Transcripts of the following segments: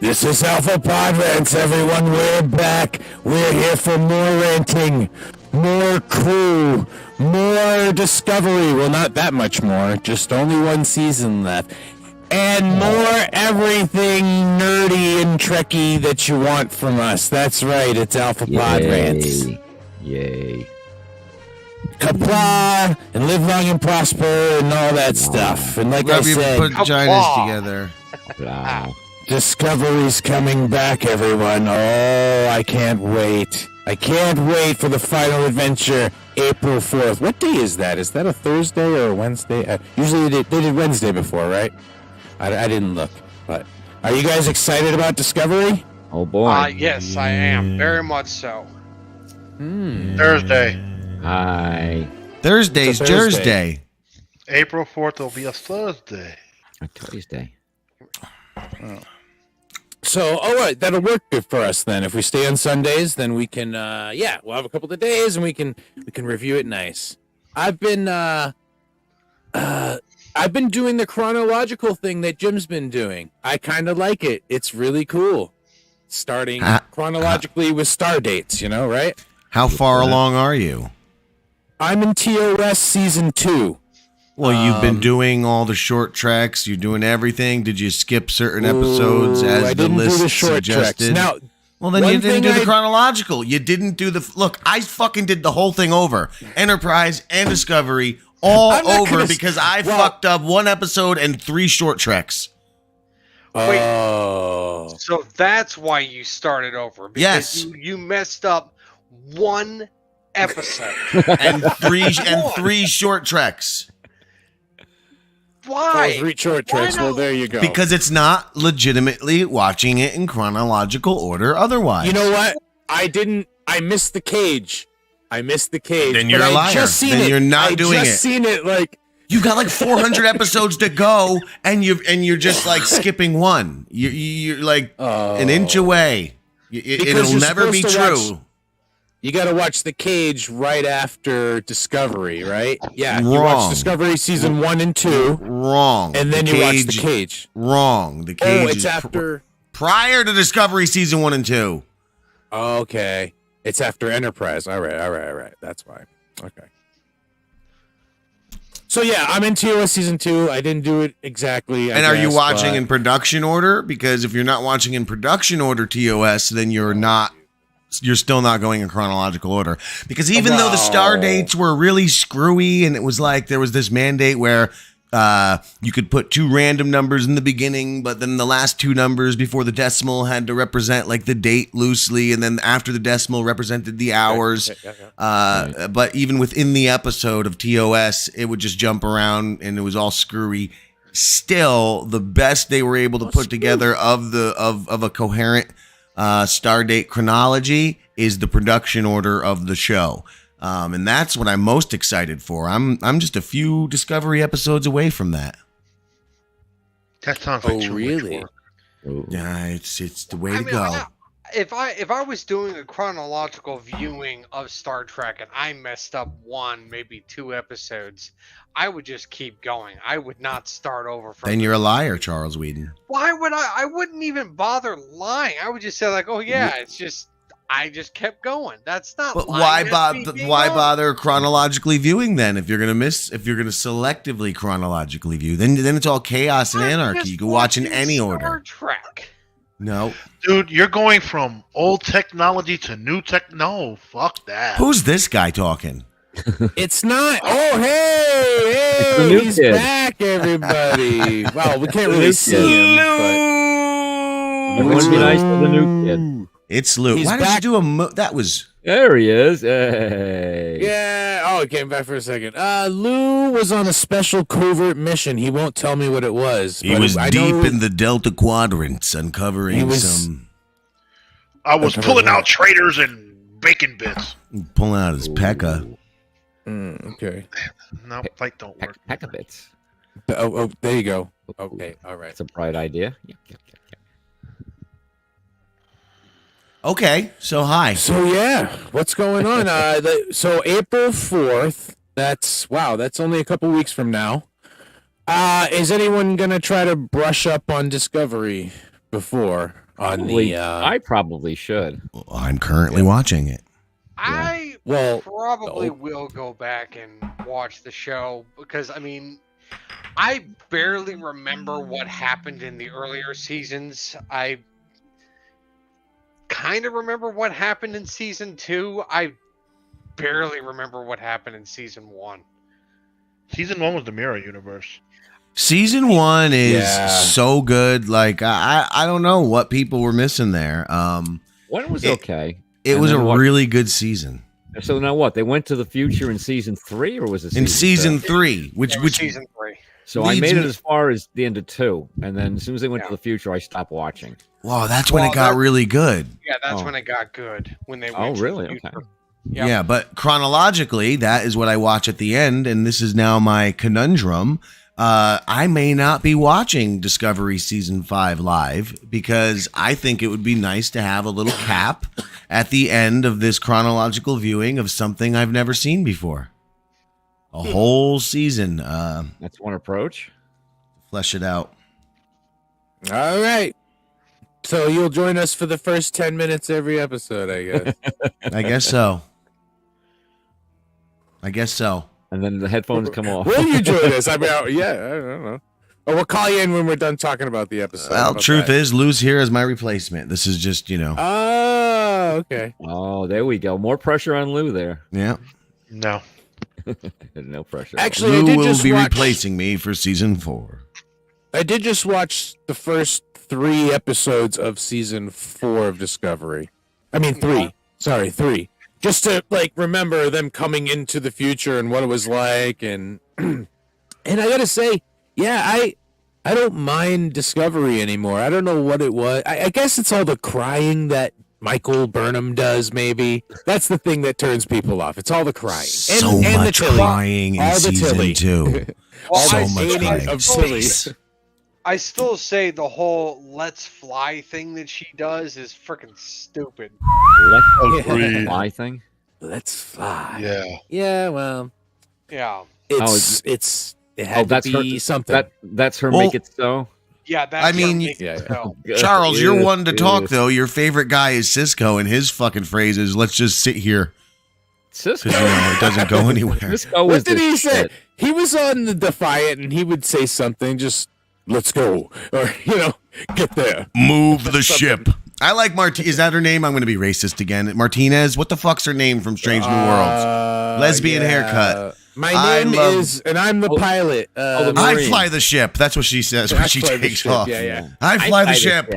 This is APOD Rants, everyone. We're back. We're here for more ranting, more crew, more discovery. Well, not that much more. Just only one season left. And more everything nerdy and trekky that you want from us. That's right. It's APOD Rants. Yay. Kapla and live long and prosper and all that stuff. And like I said, put vaginas together. Wow. Discovery's coming back, everyone. Oh, I can't wait. I can't wait for the final adventure, April 4th. What day is that? Is that a Thursday or a Wednesday? Usually they did Wednesday before, right? I didn't look. But are you guys excited about Discovery? Oh, boy. Yes, I am. Very much so. Thursday. Hi. Thursday's It's a Thursday. Thursday. April 4th will be a Thursday. A Tuesday. So, all right, that'll work good for us then. If we stay on Sundays, then we can, we'll have a couple of days and we can review it nice. I've been doing the chronological thing that Jim's been doing. I kind of like it. It's really cool. Starting chronologically with star dates, right? How far along are you? I'm in TOS season 2. Well, you've been doing all the short tracks. You're doing everything. Did you skip certain episodes as I the didn't list do the short suggested? tracks. Now, Well, then one you didn't thing do the chronological. You didn't do the... Look, I fucking did the whole thing over. Enterprise and Discovery all I'm not over gonna because I fucked up one episode and 3 short treks. Oh. So that's why you started over. Because you messed up one episode. and three short treks. Why? 3 short tracks. Well, there you go. Because it's not legitimately watching it in chronological order otherwise. You know what? I missed the cage. Then you're But a liar. I just seen Then it. you're not doing I it. just seen it like... You got like 400 episodes to go, and you're just like skipping one. You're like an inch away. It'll you're never be supposed to true. You got to watch The Cage right after Discovery, right? Yeah, you Wrong. watch Discovery season 1 and 2, Wrong. and then you watch The Cage. Wrong. The Cage. Oh, it's is after... prior to Discovery season 1 and 2. Okay. It's after Enterprise. All right. That's why. Okay. So, yeah, I'm in TOS season 2. I didn't do it exactly. And are you watching in production order? Because if you're not watching in production order TOS, then you're still not going in chronological order. Because even though the star dates were really screwy, and it was like there was this mandate where you could put 2 random numbers in the beginning, but then the last 2 numbers before the decimal had to represent like the date loosely, and then after the decimal represented the hours. But even within the episode of TOS, it would just jump around and it was all screwy. Still, the best they were able to put together of a coherent star date chronology is the production order of the show. And that's what I'm most excited for. I'm just a few Discovery episodes away from that. That sounds like too really? much work. Yeah, it's the way to go. If I was doing a chronological viewing of Star Trek and I messed up 1, maybe 2 episodes, I would just keep going. I would not start over from. Then you're a liar, Charles Whedon. Why would I? I wouldn't even bother lying. I would just say like, oh yeah, it's just. I just kept going. That's not. But lying. why bother chronologically viewing then? If you're gonna selectively chronologically view, then it's all chaos and anarchy. You can watch in any order. Star Trek. No, Dude, you're going from old technology to new tech. No, fuck that. who's this guy talking? It's not. Oh, hey, the new he's kid. back, everybody. Well, we can't really see him, It would be nice for the new kid. It's Lou. He's Why did back. you do that was. There he is. Hey. but yeah. Oh, it came back for a second. Lou was on a special covert mission. He won't tell me what it was. He but was I deep know in the Delta Quadrants, uncovering some, I was pulling out traitors and bacon bits. pulling out his Pekka. Okay. No, fight don't work. Peckabits. Oh, there you go. Okay. All right. That's a bright idea. Yeah. Okay, so hi. So yeah, what's going on? So April 4th. That's only a couple weeks from now. Is anyone gonna try to brush up on Discovery before on Probably, the? I probably should. I'm currently watching it. I Well, probably oh. will go back and watch the show because I barely remember what happened in the earlier seasons. I kind of remember what happened in season 2. I barely remember what happened in season 1. Season 1 was the Mirror Universe. Season 1 is Yeah. so good. Like I don't know what people were missing there. One was It- okay. It And was a then what? really good season. So now what? They went to the future in season 3, or was it In season season 3, which Season 3. So I leads made it me- as far as the end of 2, and then as soon as they went Yeah. to the future, I stopped watching. wow, that's when Well, it got that- really good. Yeah, that's Oh. when it got good. When they went Oh, to really? the Okay. future. Yep. Yeah, but chronologically, that is what I watch at the end, and this is now my conundrum. I may not be watching Discovery Season 5 live because I think it would be nice to have a little cap at the end of this chronological viewing of something I've never seen before. A whole season. That's one approach. Flesh it out. All right. So you'll join us for the first 10 minutes every episode, I guess. I guess so. I guess so. And then the headphones come off. Will you join us? I mean, yeah, I don't know. Or we'll call you in when we're done talking about the episode. Well, truth is, Lou's here as my replacement. This is just, Oh, okay. Oh, there we go. More pressure on Lou there. yeah. No. No pressure. Actually, I Lou did will just be watch, replacing me for season 4. I did just watch the first 3 episodes of season 4 of Discovery. I mean, 3. Sorry, 3. Just to like remember them coming into the future and what it was like, and and I gotta say, yeah, I don't mind Discovery anymore. I don't know what it was. I guess it's all the crying that Michael Burnham does. Maybe that's the thing that turns people off. It's all the crying, So and the much Tilly. crying in All the season Tilly. 2. Well, So I much still- crying. of Tilly. I still say the whole "let's fly" thing that she does is freaking stupid. Let's Agreed. fly thing. Let's fly. Yeah. Yeah, well, Yeah, it had that's to be her- something. That's her. Well- make it so. yeah. That's I mean, what makes yeah, it yeah. so. Charles, you're one to talk, Yes. though. Your favorite guy is Cisco, and his fucking phrase is, let's just sit here, Cisco. because, it doesn't go anywhere. Cisco What was did the he say? shit. He was on the Defiant, and he would say something, just "let's go," or get there. Move the ship. I like Is that her name? I'm going to be racist again. Martinez? What the fuck's her name from Strange New Worlds? Lesbian haircut. My I name love- is, and I'm the pilot. the I Marine. fly the ship. That's what she says when I she fly the takes ship, off. yeah. I fly the ship.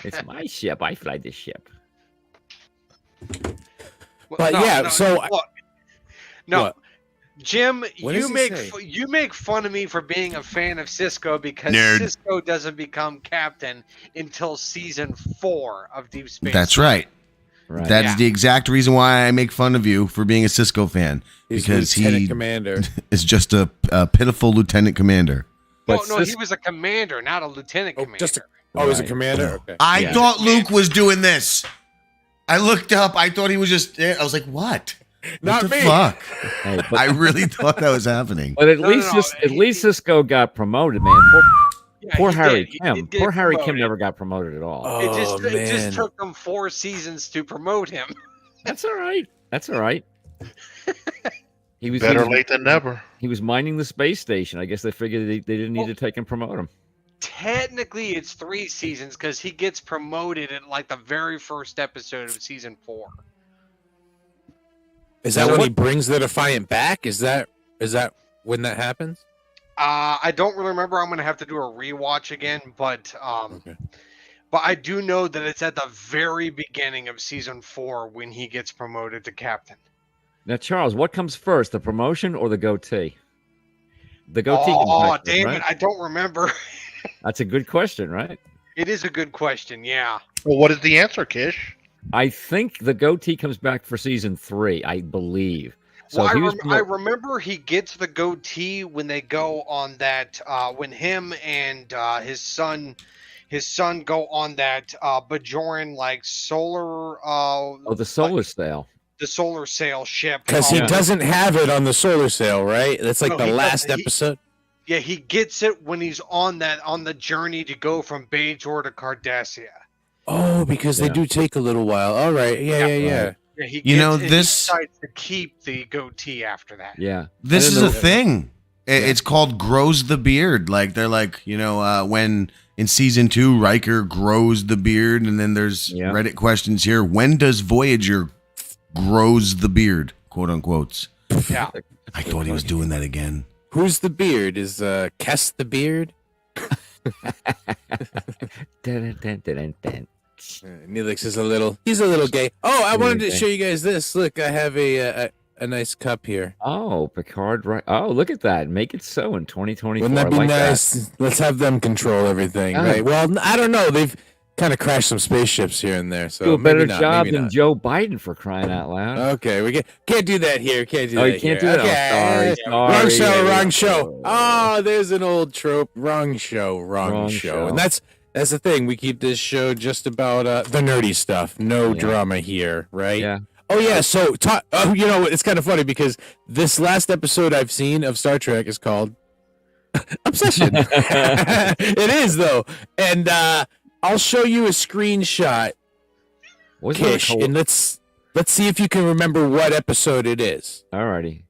It's my ship. I fly the ship. Well, But yeah, so- look, no, What? Jim, What you does he make say? you make fun of me for being a fan of Cisco because Nerd. Cisco doesn't become captain until season 4 of Deep Space. That's right. Right. That is Yeah. the exact reason why I make fun of you for being a Cisco fan. He's Because Lieutenant he Commander. is just a pitiful lieutenant commander. No, But no, he Cis- was a commander, not a lieutenant Oh, commander. just he's a Right. commander. Okay. I Yeah. thought Luke was doing this. I looked up. I thought he was just there. I was like, what? Not What the me. fuck? Hey, I really thought that was happening. But at No, least no, at he- least Cisco got promoted, man. Yeah, Poor he Harry did. He Kim. did get Poor Harry Kim promoted. never got promoted at all. Oh, It man. just took them 4 seasons to promote him. That's all right. That's all right. He was Better he was, late than never. he was mining the space station. I guess they figured they didn't need to take and promote him. Technically, it's 3 seasons because he gets promoted in like the very first episode of season 4. Is that So when what- he brings the Defiant back? Is that when that happens? I don't really remember. I'm gonna have to do a rewatch again, but Okay. but I do know that it's at the very beginning of season 4 when he gets promoted to captain. Now, Charles, what comes first, the promotion or the goatee? The goatee. comes Oh, back first, damn right? it! I don't remember. That's a good question, right? It is a good question. Yeah. Well, what is the answer, Kish? I think the goatee comes back for season 3, I believe. So Well, if he was I remember he gets the goatee when they go on that when him and his son go on that Bajoran like solar the solar sail. the solar sail ship. Because he doesn't have it on the solar sail, right? That's like No, the he last doesn't. episode. Yeah, he gets it when he's on the journey to go from Bajor to Cardassia. Oh, because they Yeah. do take a little while. All right. Yeah. Yeah, he You know, he this- decides to keep the goatee after that. Yeah. This And is then a thing. It's called grows the beard. Like they're like, when in season 2 Riker grows the beard, and then there's Yeah. Reddit questions here. When does Voyager grows the beard? Quote unquote. Yeah. I thought he was doing that again. Who's the beard? Is Kess the beard? Dun, dun, dun, dun, dun. Neelix is he's a little gay. Oh, I wanted to show you guys this. Look, I have a nice cup here. Oh, Picard, right? Oh, look at that. Make it so in 2024. Wouldn't that be I like nice? Let's have them control everything, Yeah. right? Well, I don't know. They've kind of crashed some spaceships here and there, so Do a maybe better not, job maybe than not. Joe Biden for crying out loud. Okay, we can't do that here. Can't do Oh, that you can't here. do that? Oh, Okay. sorry, Wrong sorry. show, wrong show. Oh, there's an old trope. Wrong show, wrong Wrong show. show. And that's the thing. We keep this show just about the nerdy stuff. No Yeah. drama here, right? Yeah. Oh yeah. So it's kind of funny because this last episode I've seen of Star Trek is called Obsession. It is though, and I'll show you a screenshot, Wasn't it Kish, cold? and let's see if you can remember what episode it is. Alrighty.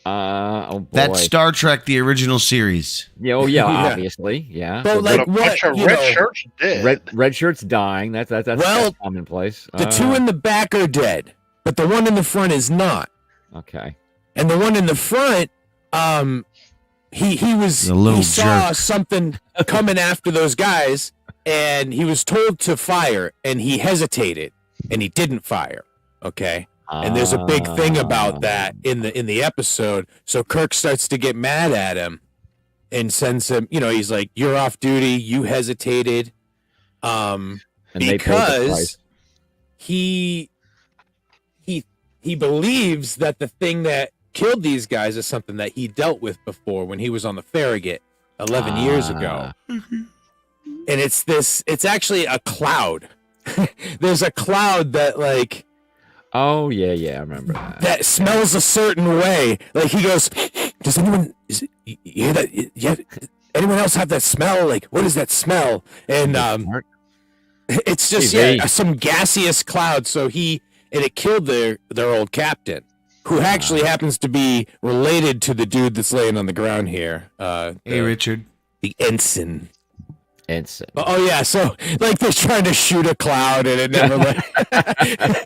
Oh boy. That's Star Trek, the original series. Yeah. Oh yeah. Yeah. Obviously. Yeah. But The like But a what? bunch of you red know, shirts did. red shirts dying. That's Well, commonplace. the two in the back are dead, but the one in the front is not. Okay. And the one in the front, he The little saw jerk. something coming after those guys, and he was told to fire, and he hesitated, and he didn't fire. Okay, and there's a big thing about that in the episode. So Kirk starts to get mad at him, and sends him. He's like, "You're off duty. You hesitated." And they paid the Because price. he believes that the thing that killed these guys is something that he dealt with before when he was on the Farragut 11 years ago. And it's actually a cloud. There's a cloud that like Oh yeah. I remember that. smells a certain way. Like he goes, does anyone you hear that? Yeah, anyone else have that smell? Like, what is that smell? And it's just TV. some gaseous cloud. So it killed their old captain, who actually happens to be related to the dude that's laying on the ground here. Hey, Richard. The ensign. Ensign. Oh yeah, so like they're trying to shoot a cloud and it never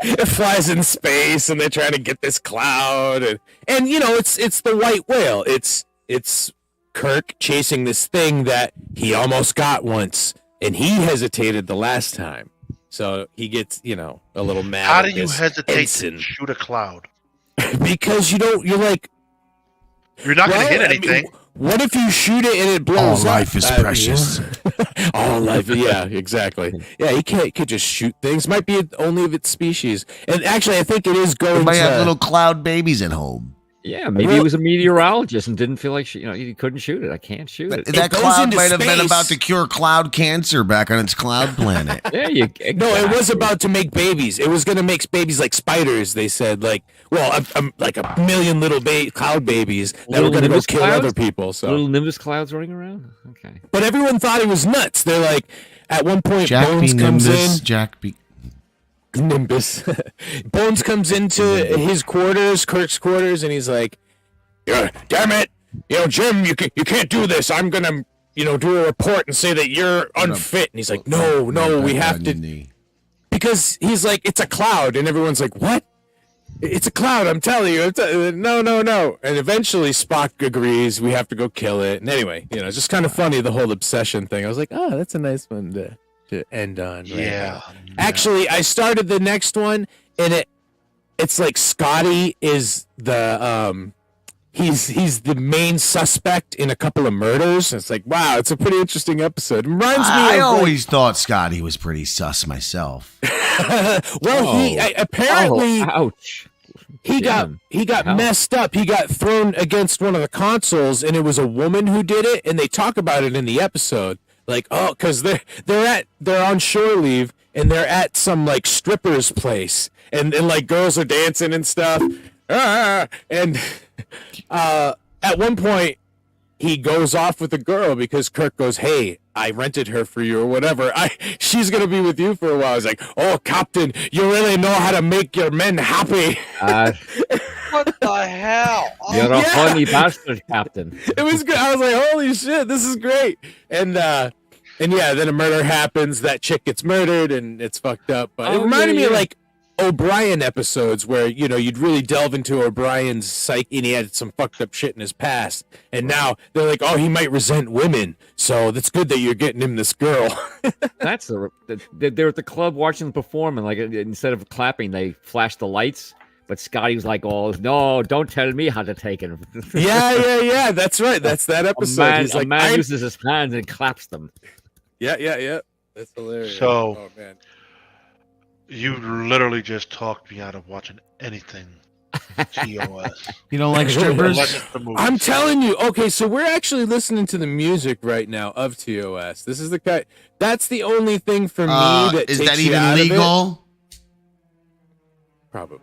it flies in space and they're trying to get this cloud and it's the white whale. It's Kirk chasing this thing that he almost got once and he hesitated the last time. So he gets, a little mad. How at do you this hesitate ensign. to shoot a cloud? Because you're like, You're not going well, to hit I mean, anything. what if you shoot it and it blows All up? life is precious. All life, yeah, exactly. Yeah, he could just shoot things. Might be only of its species. And actually, I think it is You going might to... have little cloud babies at home. Yeah, maybe he was a meteorologist and didn't feel like he couldn't shoot it. I can't shoot it. That goes cloud into might have been space. about to cure cloud cancer back on its cloud planet. Yeah, No, it was exactly. about to make babies. It was going to make babies like spiders, they said. Like, well, like a million little cloud babies that Little were going to go Nimbus kill clouds? other people. So, Little Nimbus clouds running around. Okay. but everyone thought he was nuts. They're like, at one point, Jack Bones B. comes Nimbus. in. Jack B. Nimbus. Bones comes into his quarters, Kirk's quarters, and he's like, "Yeah, damn it, Jim, you can't do this. I'm gonna, do a report and say that you're unfit." And he's like, "No, we have to," because he's like, "It's a cloud," and everyone's like, "What? It's a cloud, I'm telling you." No. And eventually Spock agrees we have to go kill it. And anyway, it's just kind of funny, the whole obsession thing. I was like, oh, that's a nice one to end on. Right Yeah. now. Actually, I started the next one, and it's like Scotty is the he's the main suspect in a couple of murders. It's like, wow, it's a pretty interesting episode. It reminds me I of always thought Scotty was pretty sus myself. he apparently ouch. he got Ow. messed up. He got thrown against one of the consoles, and it was a woman who did it. And they talk about it in the episode, like, oh, because they're on shore leave, and they're at some like strippers place, and like girls are dancing and stuff. And at one point, he goes off with the girl because Kirk goes, "Hey, I rented her for you or whatever. She's gonna be with you for a while." I was like, "Oh, Captain, you really know how to make your men happy." What the hell? You're a yeah. funny bastard, Captain. It was good. I was like, "Holy shit, this is great!" And yeah, then a murder happens. That chick gets murdered, and it's fucked up. But it reminded me of like O'Brien episodes where you'd really delve into O'Brien's psyche, and he had some fucked up shit in his past, and now they're like, "Oh, he might resent women, so that's good that you're getting him this girl." That's they're at the club watching them perform, and like instead of clapping, they flash the lights. But Scotty was like, "Oh no, don't tell me how to take it." yeah. That's right. That's that episode. He's like, a man uses his hands and claps them. Yeah. That's hilarious. So- oh man. You literally just talked me out of watching anything TOS. You don't like Unless strippers? it's the movie. I'm telling you. Okay, so we're actually listening to the music right now of TOS. This is the kind. That's the only thing for me that Is takes that you even out of it. legal? Probably.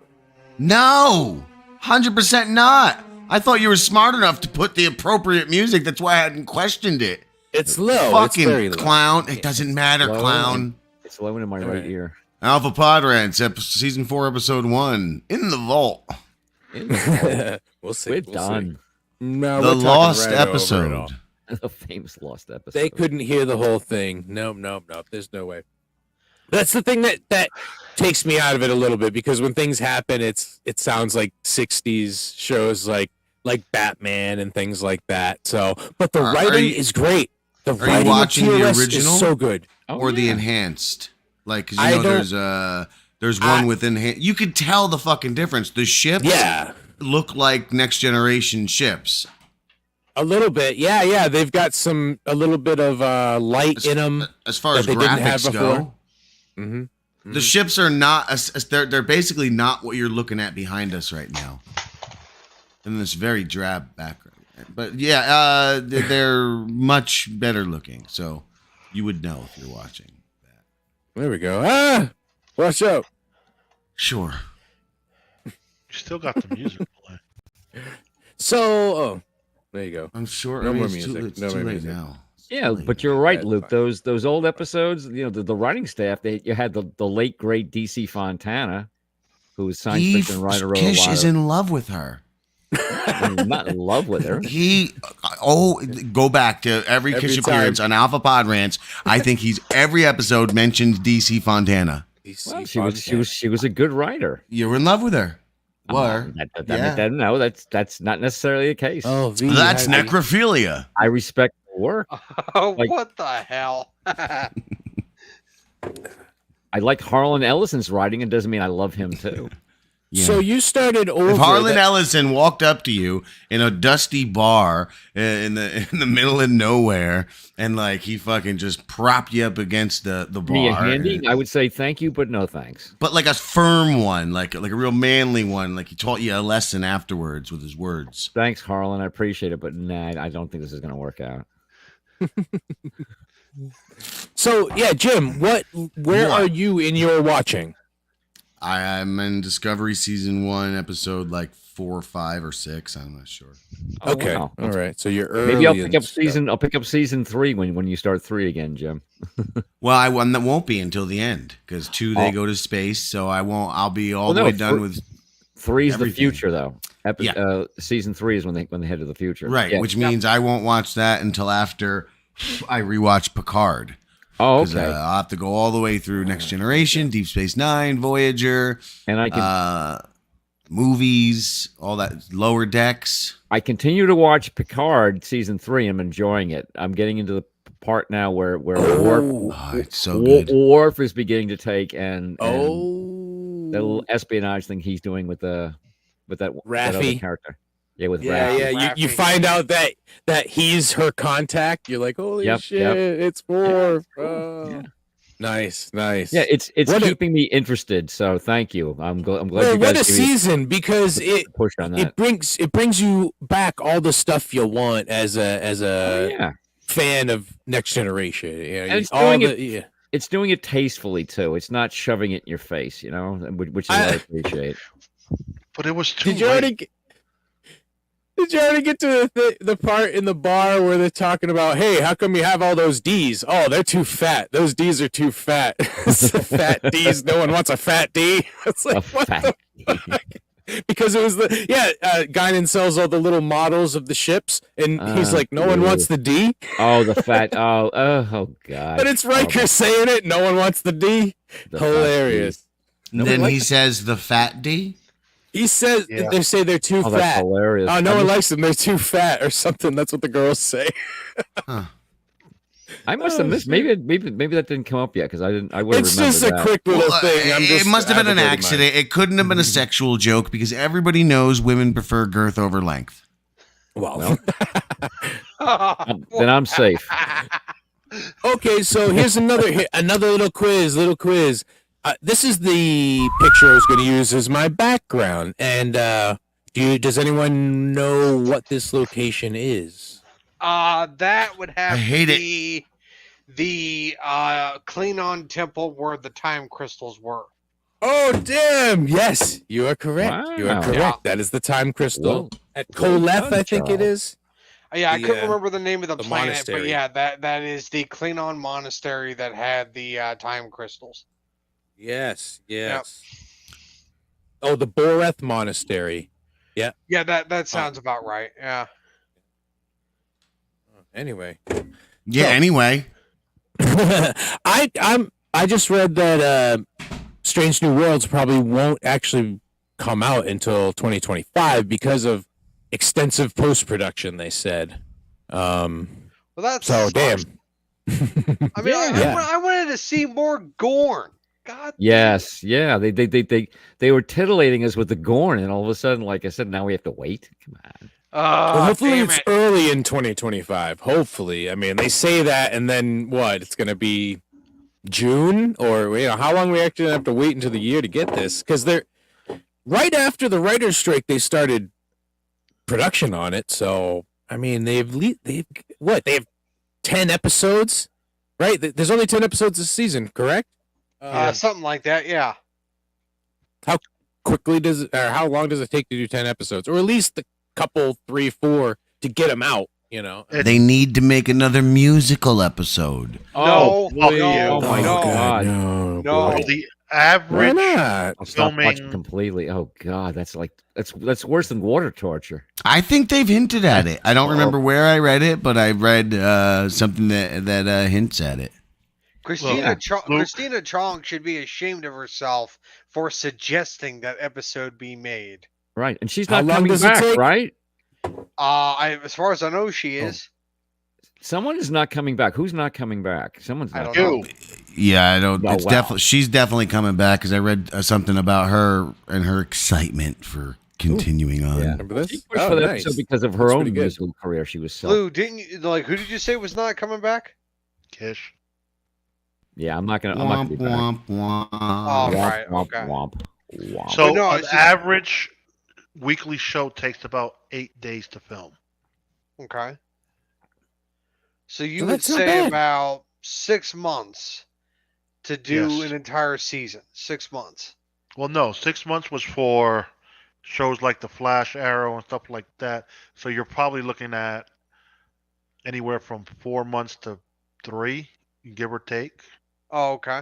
No, 100% not. I thought you were smart enough to put the appropriate music. That's why I hadn't questioned it. It's low. It's very Fucking low. clown. It doesn't matter, Low. clown. It's low in my right ear. Alpha Pod Rants, season 4, episode 1, in the vault. We'll see. We're we'll done. See. No, The we're talking lost right over it all. episode. The famous lost episode. They couldn't hear the whole thing. Nope. There's no way. That's the thing that takes me out of it a little bit, because when things happen, it sounds like 60s shows like Batman and things like that. So, but the writing is great. The you writing watching of the TOS original? is so good. Oh, Or the yeah. enhanced. Like, 'cause I you know, don't- there's one with enhanced. You could tell the fucking difference. The ships Yeah, look like next generation ships. a little bit. Yeah. They've got a little bit of light in them. As far that as they didn't have graphics before. go, Mm-hmm. the ships are not. They're basically not what you're looking at behind us right now. In this very drab background. But yeah, they're much better looking. So you would know if you're watching that. There we go. Watch out. Sure. You still got the music playing. So, there you go. I'm sure. No I mean, more it's too- music. It's No too more late music. now. Yeah, It's too but late. you're right, That's Luke. fine. Those old episodes, the writing staff, you had the late great DC Fontana, who was science Eve fiction writer. Wrote Kish a lot is of, in love with her. I'm not in love with her. Go back to every Every Kish time. appearance on Alpha Pod Rants. I think every episode mentions DC Fontana. Well, she was a good writer. You're in love with her. Were. No, that's not necessarily the case. Oh, V, That's hi, V. necrophilia. I respect her work. Oh, Like- what the hell? I like Harlan Ellison's writing. It doesn't mean I love him too. Yeah. So you started over. If Harlan that- Ellison walked up to you in a dusty bar in the middle of nowhere and like he fucking just propped you up against the Me a bar, handy, I would say thank you, but no thanks. but like a firm one, like a real manly one, like he taught you a lesson afterwards with his words. Thanks, Harlan. I appreciate it, but nah, I don't think this is going to work out. So yeah, Jim, where What? are you in your watching? I'm in Discovery season 1, episode like 4, 5, or 6. I'm not sure. Oh, Okay, wow. all right. So you're early. Maybe I'll in pick up stuff. season. I'll pick up season 3 when you start 3 again, Jim. Well, that won't be until the end because 2 they Oh. go to space, so I won't. I'll be all Well, the no, way done for- with 3 is the Everything. future, though. Season 3 is when they head to the future. right, Yeah. which means I won't watch that until after I rewatch Picard. Oh, 'Cause, okay. I'll have to go all the way through Next Generation, Deep Space Nine, Voyager, And I can movies, all that, Lower Decks. I continue to watch Picard season 3. I'm enjoying it. I'm getting into the part now where Worf, Oh, it's so good. Worf is beginning to take and the Oh, little espionage thing he's doing with that other Raffi. character. Yeah, with yeah, Raffi. yeah. You find out that he's her contact. You're like, holy Yep, shit, yep. it's Worf. Oh. Yeah. Nice. Yeah, it's What a- keeping me interested. So thank you. I'm glad Well, you guys what a gave me season, because a it push on that. it brings you back all the stuff you want as a Yeah. fan of Next Generation. Yeah, And it's all doing the, it- it's doing it tastefully too. It's not shoving it in your face, which is what I appreciate. But it was too Did you late. already get to the part in the bar where they're talking about, hey, how come you have all those D's? Oh, they're too fat. Those D's are too fat. It's the fat D's. No one wants a fat D. It's like, what the fuck? Because it was Guinan sells all the little models of the ships, and he's like, no one wants the D. Oh, the fat. Oh, God. But it's Riker saying it. No one wants the D. The Hilarious. And then he says the fat D. He says Yeah. they say they're too Oh, that's fat. hilarious. Oh, no one likes them. They're too fat or something. That's what the girls say. I must have missed. Maybe that didn't come up yet because I would have remembered It's just a that. quick little thing. It must have been an advocating accident. It couldn't have been a sexual joke because everybody knows women prefer girth over length. Well, Then I'm safe. okay. So here's another little quiz. This is the picture I was going to use as my background. And does anyone know what this location is? That would have I hate to be the Klingon temple where the time crystals were. Oh, damn. Yes, you are correct. You are Wow. correct. Yeah. That is the time crystal Whoa. at Well Koleth, done, I think it Charles. is. Yeah, I couldn't The, remember the name of the the planet, monastery. but yeah, that is the Klingon monastery that had the time crystals. Yes. Oh, the Boreth Monastery. Yeah, that sounds about right. Yeah. Anyway. Yeah. So- Anyway, I just read that Strange New Worlds probably won't actually come out until 2025 because of extensive post production. They said. Well, that's So damn. I mean, Yeah. I wanted to see more Gorn. God. Yes, yeah. They were titillating us with the Gorn, and all of a sudden, like I said, now we have to wait. Come on. Well, hopefully damn it's it. early in 2025. Hopefully, I mean they say that, and then what? It's gonna be June, or how long we actually have to wait until the year to get this? Because they're right after the writers' strike, they started production on it. So I mean, they have 10 episodes, right? There's only 10 episodes this season, correct? Something like that. Yeah. Quickly does it, or how long does it take to do 10 episodes, or at least the couple 3, 4 to get them out? they need to make another musical episode. No, fuck no, you. Oh my no, God. no, No. boy. The Why average not? I'll stop watching filming. completely. Oh God, that's worse than water torture. I think they've hinted at it. I don't remember where I read it, but I read something that hints at it. Christina Luke- Christina Chong should be ashamed of herself for suggesting that episode be made. Right, and she's How not long coming does it back, take? right? As far as I know, she Oh. is. Someone is not coming back. Who's not coming back? Someone's I not. don't coming know. You. Yeah, I don't. Oh, It's wow. definitely she's definitely coming back because I read something about her and her excitement for continuing on. Yeah. Remember this? She pushed for that episode because of her That's own pretty good. musical career. She was so. Lou, didn't you who did you say was not coming back? Kish. Yeah, I'm not gonna be back. Womp, womp. Oh, Womp, right, womp, okay. womp, womp. So no, an it's just- average weekly show takes about 8 days to film. Okay. So you So would that's not say bad. about 6 months to do Yes. an entire season. 6 months. Well, no, 6 months was for shows like The Flash, Arrow, and stuff like that. So you're probably looking at anywhere from 4 months to 3, give or take. Oh, okay.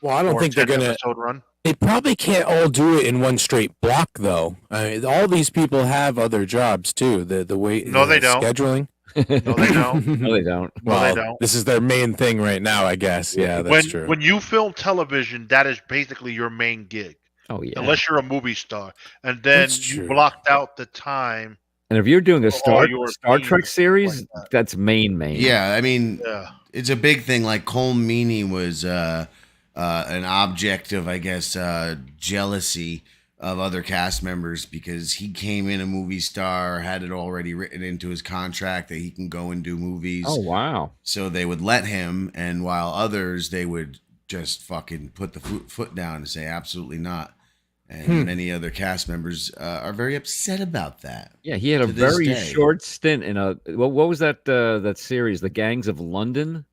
Well, I don't or think they're 10 gonna. episode run. They probably can't all do it in one straight block, though. I mean, all these people have other jobs too. The way No, they don't. scheduling. No, they don't. No, they don't. Well, they don't. this is their main thing right now, I guess. Yeah, that's true. When you film television, that is basically your main gig, Oh yeah. unless you're a movie star, and then That's you true. blocked out the time. And if you're doing a all your Star Trek scenes series, like that. that's main. Yeah, I mean, Yeah, it's a big thing. Like Cole Meany was an object of, I guess, jealousy of other cast members because he came in a movie star, had it already written into his contract that he can go and do movies. Oh wow. So they would let him, and while others, they would just fucking put the foot down and say absolutely not. And many other cast members are very upset about that. Yeah, he had a To this very day. short stint in a what was that that series, The Gangs of London?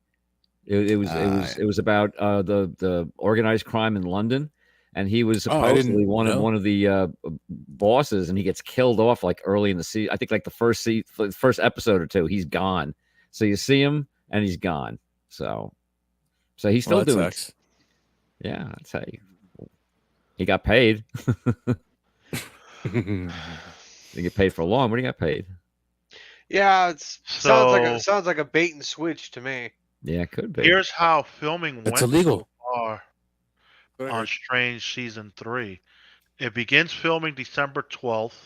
It was about the organized crime in London, and he was Oh, I didn't supposedly know. one of the bosses, and he gets killed off like early in the season. I think like the first episode or two, he's gone. So you see him, and he's gone. So he's still Well, that doing. sucks. Yeah, I'd say he got paid. He get paid for long. What do you got paid? Yeah, So sounds like a bait and switch to me. Yeah, it could be. here's how filming That's went illegal. so far on Strange season 3. It begins filming December 12th.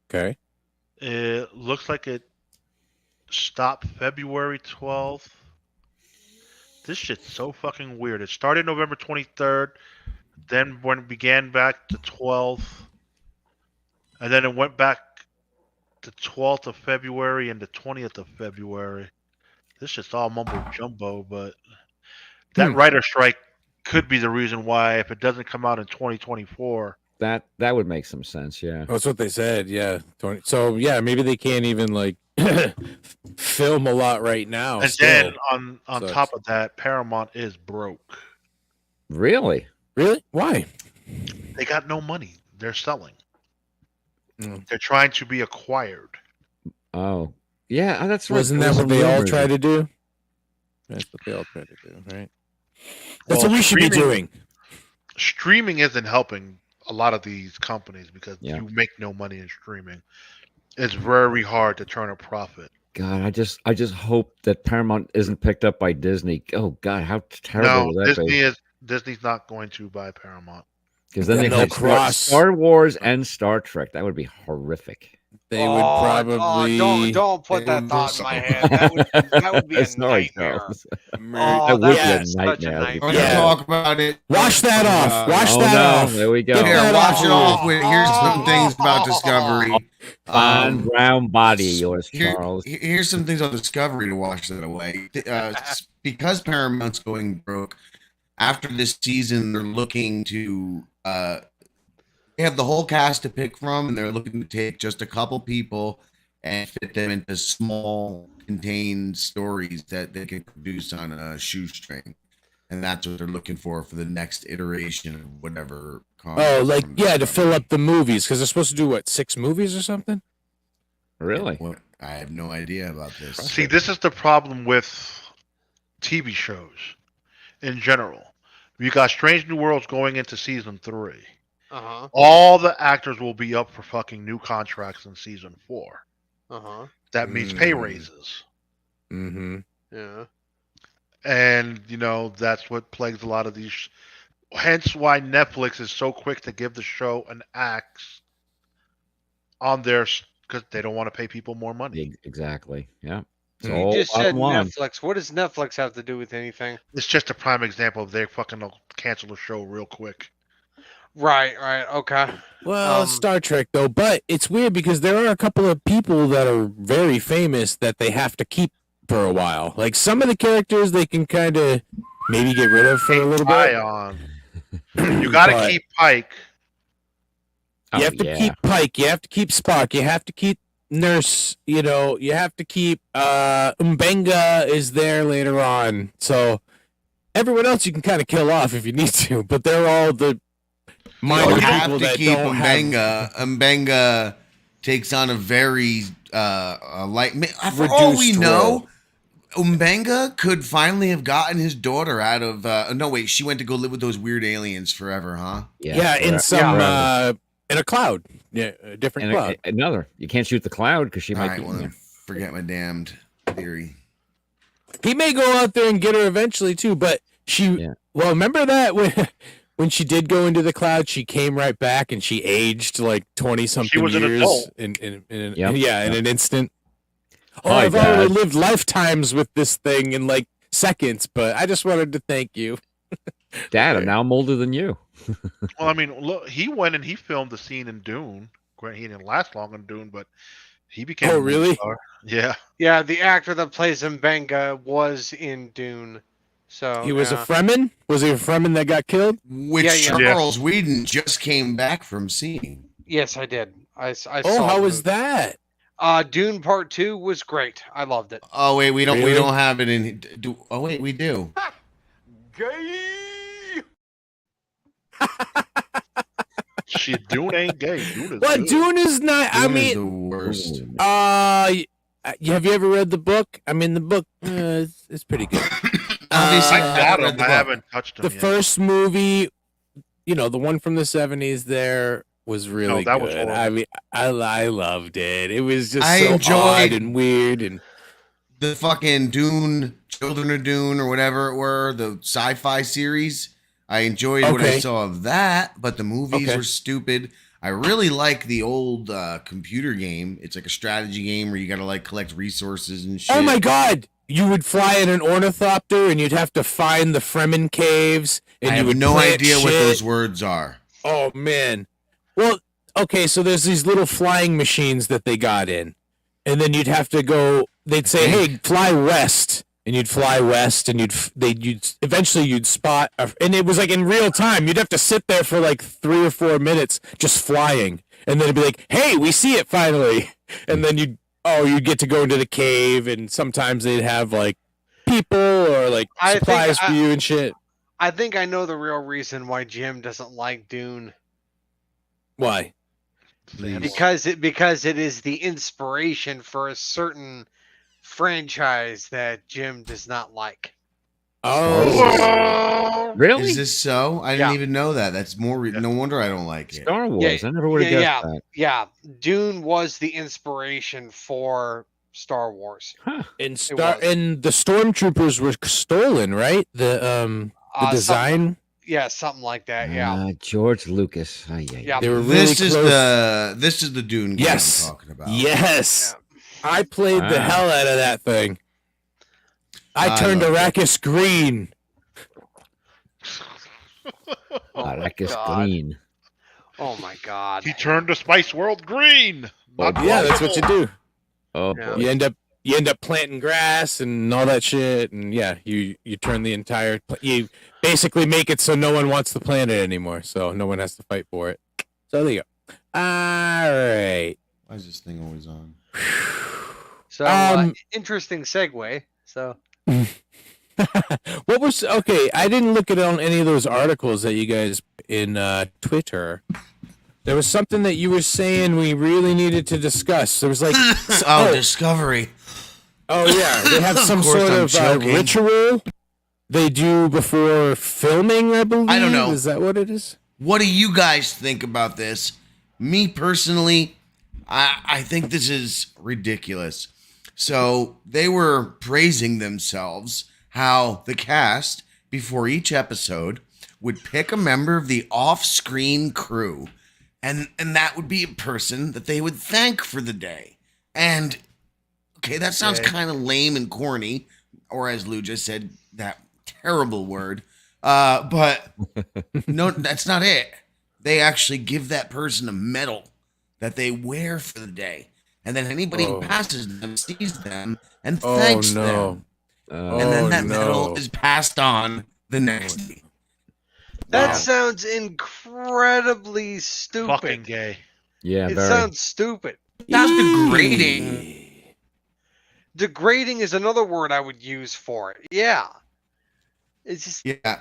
Okay. It looks like it stopped February 12th. This shit's so fucking weird. It started November 23rd, then when it began back to 12th, and then it went back to 12th of February and the 20th of February. This shit's all mumbo jumbo, but that writer strike could be the reason why if it doesn't come out in 2024. That would make some sense. Yeah. That's what they said. Yeah. So yeah, maybe they can't even like film a lot right now. And still. then on Sucks. top of that, Paramount is broke. Really? Really? Why? They got no money. They're selling. Mm. They're trying to be acquired. Oh, yeah. That's right. Wasn't There that was what some they all rumors. try to do? That's what they all try to do, right? That's Well, what we should be streaming- doing. Streaming isn't helping a lot of these companies because Yeah. you make no money in streaming. It's very hard to turn a profit. God, I just hope that Paramount isn't picked up by Disney. Oh God, how terrible No, would that be? Disney's not going to buy Paramount. Because then Then they they'll have cross- Star Wars and Star Trek. That would be horrific. They would probably. don't put they that would thought in also- my head. That would be a Sorry, nightmare. Charles. Oh, That would that be yeah, a would be such a nightmare. We're nightmare. gonna Yeah. talk about it. Wash that off. Wash Oh that no! off. There we go. Get Here, that wash off. it off with. Here's some things about Discovery. Fine brown body, yours, Here- Charles. Here's some things on Discovery to wash that away. Because Paramount's going broke, after this season, they're looking to. They have the whole cast to pick from, and they're looking to take just a couple people and fit them into small, contained stories that they can produce on a shoestring. And that's what they're looking for the next iteration of whatever. Oh, like yeah, to fill up the movies because they're supposed to do what 6 movies or something. Really? I have no idea about this. See, this is the problem with TV shows in general. You got Strange New Worlds going into season 3. Uh-huh. All the actors will be up for fucking new contracts in season 4. Uh-huh. That means pay Mm. raises. Mm-hmm. Yeah. And, that's what plagues a lot of these. Hence why Netflix is so quick to give the show an axe on their, because they don't want to pay people more money. Exactly. Yeah. It's You You all just said bottom line. Netflix. What does Netflix have to do with anything? It's just a prime example of they fucking cancel the show real quick. Right. Okay. Well, Star Trek though, but it's weird because there are a couple of people that are very famous that they have to keep for a while. Like some of the characters they can kind of maybe get rid of for a little bit. On. You got to But keep Pike. You have to yeah. keep Pike. You have to keep Spock. You have to keep Nurse. You have to keep Mbenga is there later on. So everyone else you can kind of kill off if you need to, but they're all the minor You have people to that keep don't have. Mbenga. Mbenga takes on a very light. For all we Reduced know, role. Mbenga could finally have gotten his daughter out of. No, wait, she went to go live with those weird aliens forever, huh? Yeah, in correct. some Forever. in a cloud. Yeah, a different And cloud. another. You can't shoot the cloud because she All might right, be. well, then forget my damned theory. He may go out there and get her eventually too, but she. Yeah. Well, remember that when she did go into the cloud, she came right back and she aged like 20 something She was an years adult. in Yep. in an instant. Oh, Hi, I've already Dad. lived lifetimes with this thing in like seconds, but I just wanted to thank you. Dad, I'm now older than you. Well, I mean, look, he went and he filmed the scene in Dune. Granted, he didn't last long in Dune, but he became. Oh, a movie really? star. Yeah. Yeah, the actor that plays Mbenga was in Dune. So He was a yeah. Fremen. Was he a Fremen that got killed? Which Yeah. Charles Whedon just came back from seeing. Yes, I did. I saw Oh, how the was movie. that? Dune Part 2 was great. I loved it. Oh wait, we Really? don't have it in. Oh wait, we do. Shit, Dune ain't gay. Dune is What? good. Dune is not. I Dune is mean, the worst. have you ever read the book? I mean, the book is pretty good. Obviously, I I got read him. the I book. haven't touched him The yet. first movie, the one from the 70s, there was really that good. was horrible. I mean, I loved it. It was just I so enjoyed- odd and weird and. The fucking Dune, Children of Dune, or whatever it were, the sci-fi series. I enjoyed what I Okay. saw of that, but the movies Okay. were stupid. I really like the old computer game. It's like a strategy game where you gotta like collect resources and shit. Oh my God! You would fly in an ornithopter, and you'd have to find the Fremen caves, and I you have would no plant idea what shit. those words are. Oh man. Well, okay, so there's these little flying machines that they got in. And then you'd have to go, they'd say, "Hey, fly west." And you'd fly west, and you'd eventually spot and it was like in real time. You'd have to sit there for like 3 or 4 minutes just flying. And then it'd be like, "Hey, we see it finally." And then you'd get to go into the cave, and sometimes they'd have like people or like I think supplies for you and shit. I think I know the real reason why Jim doesn't like Dune. Why? Because it is the inspiration for a certain franchise that Jim does not like. Oh. Really? Is this so? I didn't Yeah. even know that. That's more. No wonder I don't like it. Star Wars. I never would have yeah, guessed that. Yeah, Dune was the inspiration for Star Wars. And was. and the stormtroopers were stolen, right? The design. Something like that. Yeah. George Lucas. Yeah. They were really This is close. the Dune game Yes. I'm talking about. Yes. I played the Wow. hell out of that thing. I I turned loved it. Arrakis green. Oh my Arrakis God. green. Oh my God. He turned the Spice World green. Not Yeah, that's what you do. Oh, Yeah. boy. You end up planting grass and all that shit, and yeah, you turn the entire. You basically make it so no one wants the planet anymore, so no one has to fight for it. So there you go. All right. Why is this thing always on? So interesting segue. So What was okay? I didn't look at on any of those articles that you guys in Twitter. There was something that you were saying we really needed to discuss. There was like, Discovery. oh yeah, they have some Of course sort I'm of joking. ritual they do before filming. I believe. I don't know. Is that what it is? What do you guys think about this? Me personally, I think this is ridiculous. So they were praising themselves how the cast before each episode would pick a member of the off-screen crew, and that would be a person that they would thank for the day. And okay, that sounds Okay. kind of lame and corny, or as Lou just said, that terrible word. But no, that's not it. They actually give that person a medal that they wear for the day. And then anybody who Oh. passes them sees them and Oh thanks no! them. Uh, And then Oh, that medal no. is passed on the next day. that Wow. sounds incredibly stupid. Fucking gay. yeah, It very. sounds stupid. That's degrading. Degrading is another word I would use for it. Yeah. It's just Yeah.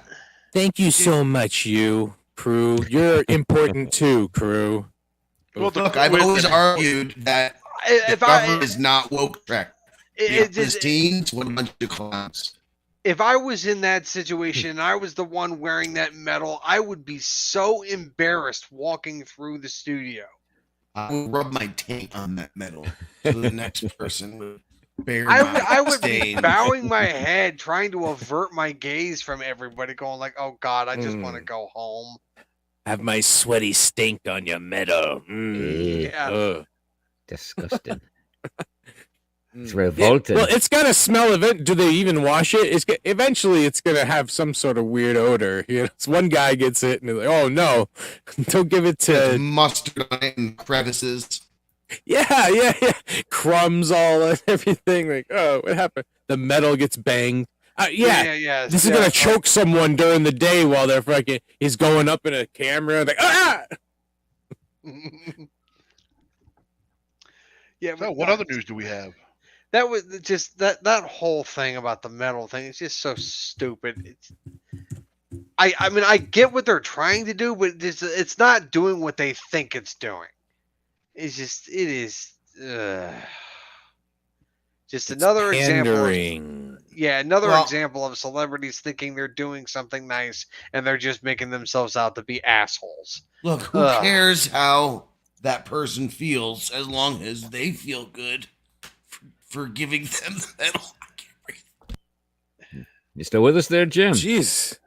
Thank you so much, you crew. You're important too, crew. Well, the- Look, I've always argued that if Discovery I is not woke Trek. it, His it, teens, what a bunch of clowns. if I was in that situation and I was the one wearing that medal, I would be so embarrassed walking through the studio. I would rub my taint on that medal so the next person would bear I would be stains. bowing my head, trying to avert my gaze from everybody, going like, "Oh God, I just want to Mm. go home." Have my sweaty stink on your medal. Yeah. Ugh. Disgusting. It's Mm. revolting. Well, it's got to smell of it. Do they even wash it? Eventually, it's gonna have some sort of weird odor. You know, one guy gets it and he's like, "Oh no, don't give it There's to." mustard on it and crevices. Yeah. Crumbs all and everything. Like, oh, what happened? The metal gets banged. Yeah. This is gonna choke someone during the day while they're fucking. He's going up in a camera. Like, ah! Yeah, So but what other news do we have? that was just that whole thing about the metal thing. It's just so stupid. I mean, I get what they're trying to do, but it's not doing what they think it's doing. It is just It's another example. pandering. Another Well- example of celebrities thinking they're doing something nice and they're just making themselves out to be assholes. Look, who cares how that person feels as long as they feel good for giving them the medal? I can't breathe. You still with us there, Jim? Jeez.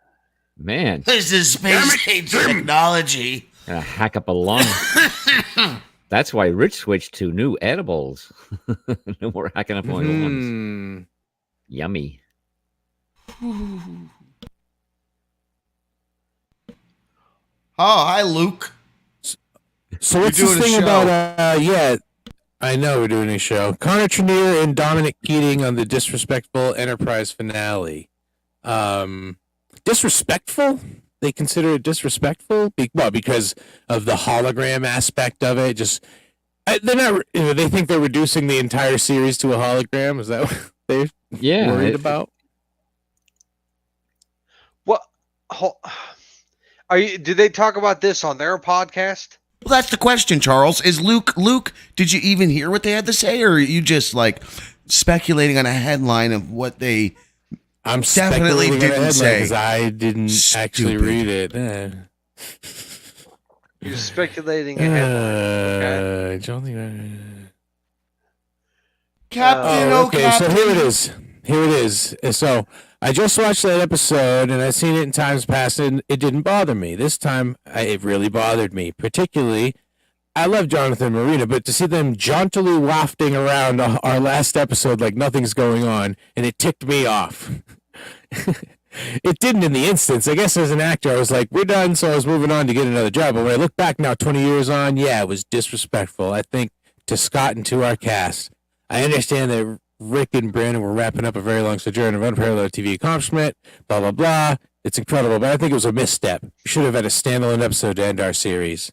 Man, This is space age technology. gonna hack up a lung. That's why Rich switched to new edibles. No more hacking up on your lungs. Hmm. Yummy. Oh, hi, Luke. So You're what's this doing a thing show. about? I know we're doing a show. Connor Trenier and Dominic Keating on the Disrespectful Enterprise finale. Disrespectful? They consider it disrespectful? Because of the hologram aspect of it. They're not. They think they're reducing the entire series to a hologram. Is that what they're worried about? What? Did they talk about this on their podcast? Well, that's the question, Charles. Is Luke, did you even hear what they had to say, or are you just like speculating on a headline of what they I'm definitely speculating on a didn't headline say? 'cause I didn't actually Stupid. read it. You're speculating a headline. Okay. I don't think Captain, Oh, okay. Captain. So here it is. Here it is. So I just watched that episode, and I've seen it in times past, and it didn't bother me. This time, it really bothered me. Particularly, I love Jonathan and Marina, but to see them jauntily wafting around our last episode like nothing's going on, and it ticked me off. It didn't in the instance. I guess as an actor, I was like, we're done, so I was moving on to get another job. But when I look back now, 20 years on, yeah, it was disrespectful, I think, to Scott and to our cast. I understand that Rick and Brandon were wrapping up a very long sojourn of unparalleled TV accomplishment, blah, blah, blah. It's incredible, but I think it was a misstep. We should have had a standalone episode to end our series.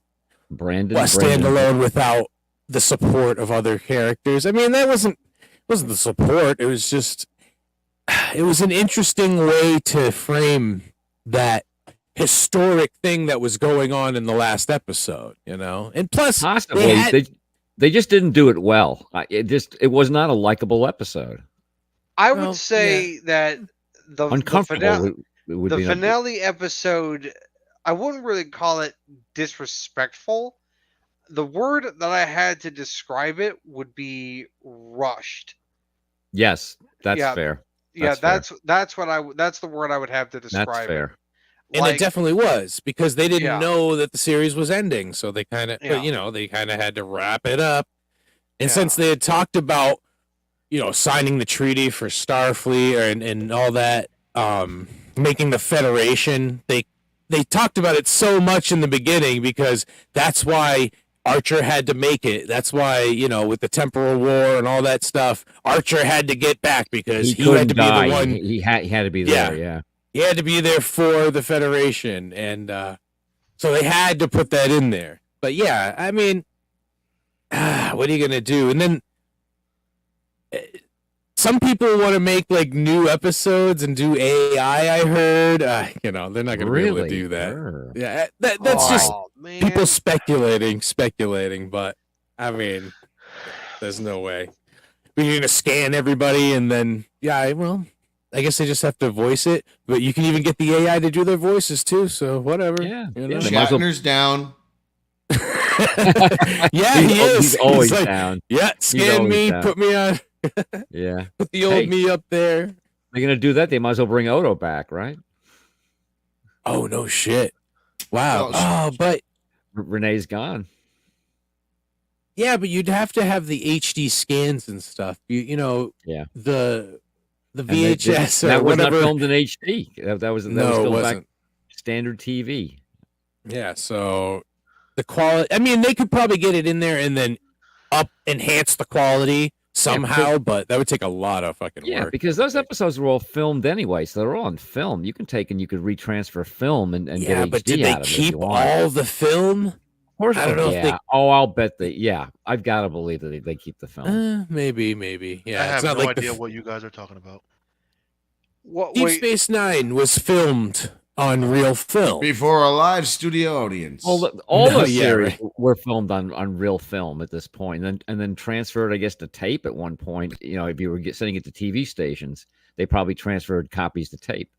Brandon. Standalone without the support of other characters. I mean, that wasn't the support. It was just, it was an interesting way to frame that historic thing that was going on in the last episode, you know? And plus, Possibly. They just didn't do it well. It was not a likable episode. I would say that the Uncomfortable. the finale episode, I wouldn't really call it disrespectful. The word that I had to describe it would be rushed. Yes, that's fair. That's the word I would have to describe That's fair. it. And it definitely was, because they didn't know that the series was ending, so they kind of, they kind of had to wrap it up. And since they had talked about, signing the treaty for Starfleet and all that, making the Federation, they talked about it so much in the beginning because that's why Archer had to make it. That's why, with the temporal war and all that stuff, Archer had to get back because he had to be the one. He had to be there. Yeah. He had to be there for the Federation, and so they had to put that in there. But yeah, I mean, what are you gonna do? And then some people want to make like new episodes and do AI. I heard, they're not gonna be able to do that. Sure. Yeah, that's just people speculating. But I mean, there's no way. We're gonna scan everybody, and then I guess they just have to voice it, but you can even get the AI to do their voices too. So whatever. Yeah. Shatner's down. Yeah, he is. He's always like, down. Yeah, scan me, down. put me on. Yeah. Put the old me up there. They're gonna do that. They might as well bring Odo back, right? Oh no shit! Wow. Oh, but Renee's gone. yeah, but you'd have to have the HD scans and stuff. Yeah. The VHS that or was whatever. not filmed in HD. That was still wasn't. back standard TV. Yeah, so the quality. I mean, they could probably get it in there and then enhance the quality somehow, but that would take a lot of fucking Yeah, work. because those episodes were all filmed anyway, so they're all on film. You can take and you could retransfer film and get HD but did they out of it if keep you want. all the film? course, I don't know if they. I'll bet they. Yeah, I've got to believe that they keep the film. Maybe. I Yeah, have it's not no like idea what you guys are talking about. What? Deep Wait, Space Nine was filmed on real film. Before a live studio audience. All No, the yeah, series right. were filmed on real film at this point, and then transferred, I guess, to tape at one point. You know, if you were sending it to TV stations, they probably transferred copies to tape.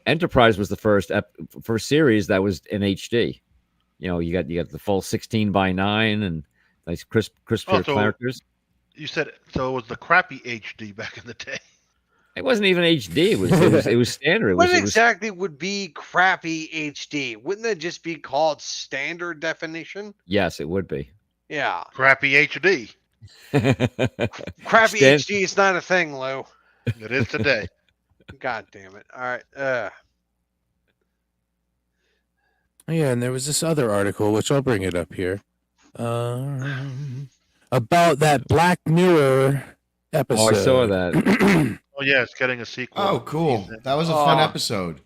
Enterprise was the first series that was in HD. You know, you got the full 16:9 and nice crisp Oh, so characters. you said so it was the crappy HD back in the day. It wasn't even HD. It was standard. what exactly would be crappy HD? Wouldn't that just be called standard definition? Yes, it would be. Yeah, Crappy HD. crappy Stan- HD is not a thing, Lou. It is today. God damn it! All right. Yeah, and there was this other article, which I'll bring it up here, about that Black Mirror episode. Oh, I saw that. Oh yeah, it's getting a sequel. Oh, cool. That was a fun episode.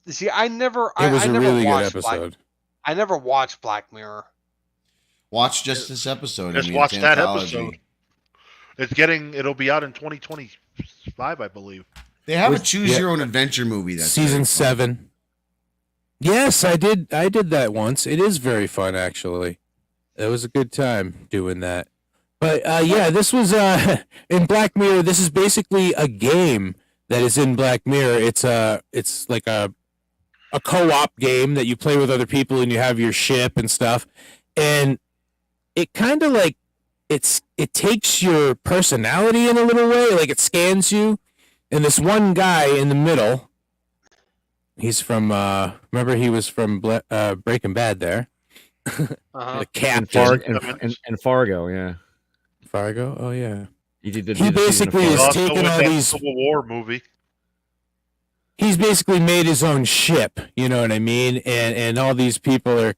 See, I never. It was I a never really good watched episode. I never watched Black Mirror. Watch just this episode. Just it's watch that anthology. episode. It'll be out in 2025, I believe. They have a With- choose yeah. your own adventure movie. That's Season very fun. 7. Yes, I did that once. It is very fun, actually. It was a good time doing that. But yeah, this was in Black Mirror. This is basically a game that is in Black Mirror. It's like a co-op game that you play with other people, and you have your ship and stuff. And it kind of like it takes your personality in a little way. Like it scans you, and this one guy in the middle. He's from remember he was from Breaking Bad there. Uh-huh. The captain. And Fargo, yeah. Fargo? Oh yeah. He did. He basically is Also taking with all that these. Civil War movie. He's basically made his own ship. You know what I mean? And all these people are,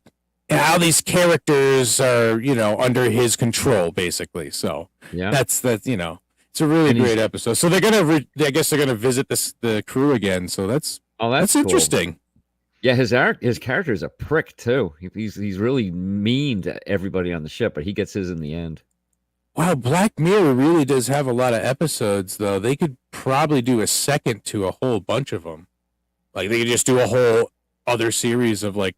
and all these characters are, under his control, basically. So Yeah. that's it's a really And he's- great episode. So they're gonna, I guess they're gonna visit the crew again. So that's That's cool. interesting. Yeah, his character is a prick too. He's really mean to everybody on the ship, but he gets his in the end. Wow, Black Mirror really does have a lot of episodes, though. They could probably do a second to a whole bunch of them. Like, they could just do a whole other series of, like,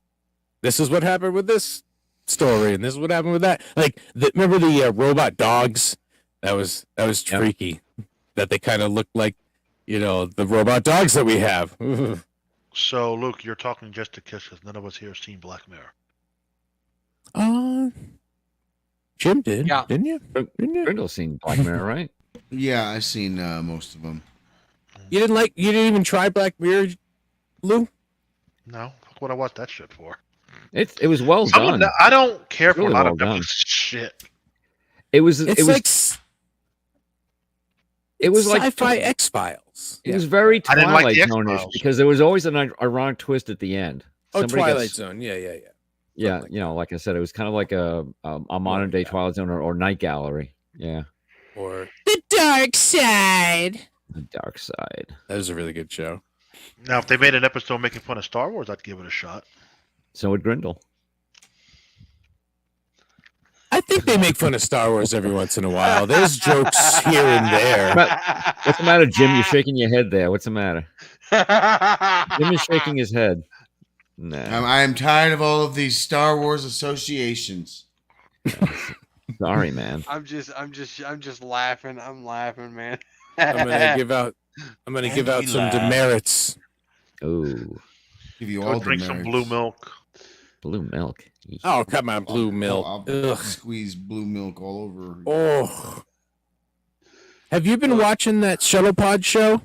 this is what happened with this story, and this is what happened with that. Like, remember the robot dogs? That was Yep. freaky. That they kind of looked like, the robot dogs that we have. So, Luke, you're talking just to kiss because none of us here have seen Black Mirror. Jim did, Yeah. didn't you? Didn't you? Brindle's seen Black Mirror, right? Yeah, I've seen most of them. You didn't even try Black Mirror, Lou? No, fuck what I watched that shit for. It was well done. I don't care for Really a lot well of done. Netflix shit. It was It's like sci-fi X-Files. It was very I didn't like Twilight the Zone-ish X-Files. because there was always an ironic twist at the end. Oh, Somebody Twilight gets- Zone. Yeah. Yeah, like like I said, it was kind of like a modern day Twilight Zone or Night Gallery. Yeah, Or The Dark Side. the dark side. That was a really good show. Now, if they made an episode making fun of Star Wars, I'd give it a shot. So would Grindle. I think they make fun of Star Wars every once in a while. There's jokes here and there. What's the matter, Jim? You're shaking your head there. What's the matter? Jim is shaking his head. Nah. I am tired of all of these Star Wars associations. Sorry, man. I'm just laughing. I'm laughing, man. I'm gonna give out some demerits. Ooh, Give you Go all drink the some merits. blue milk. blue milk. Oh, come on, blue milk. I'll Ugh. squeeze blue milk all over. Oh. Have you been watching that Shuttle show? Or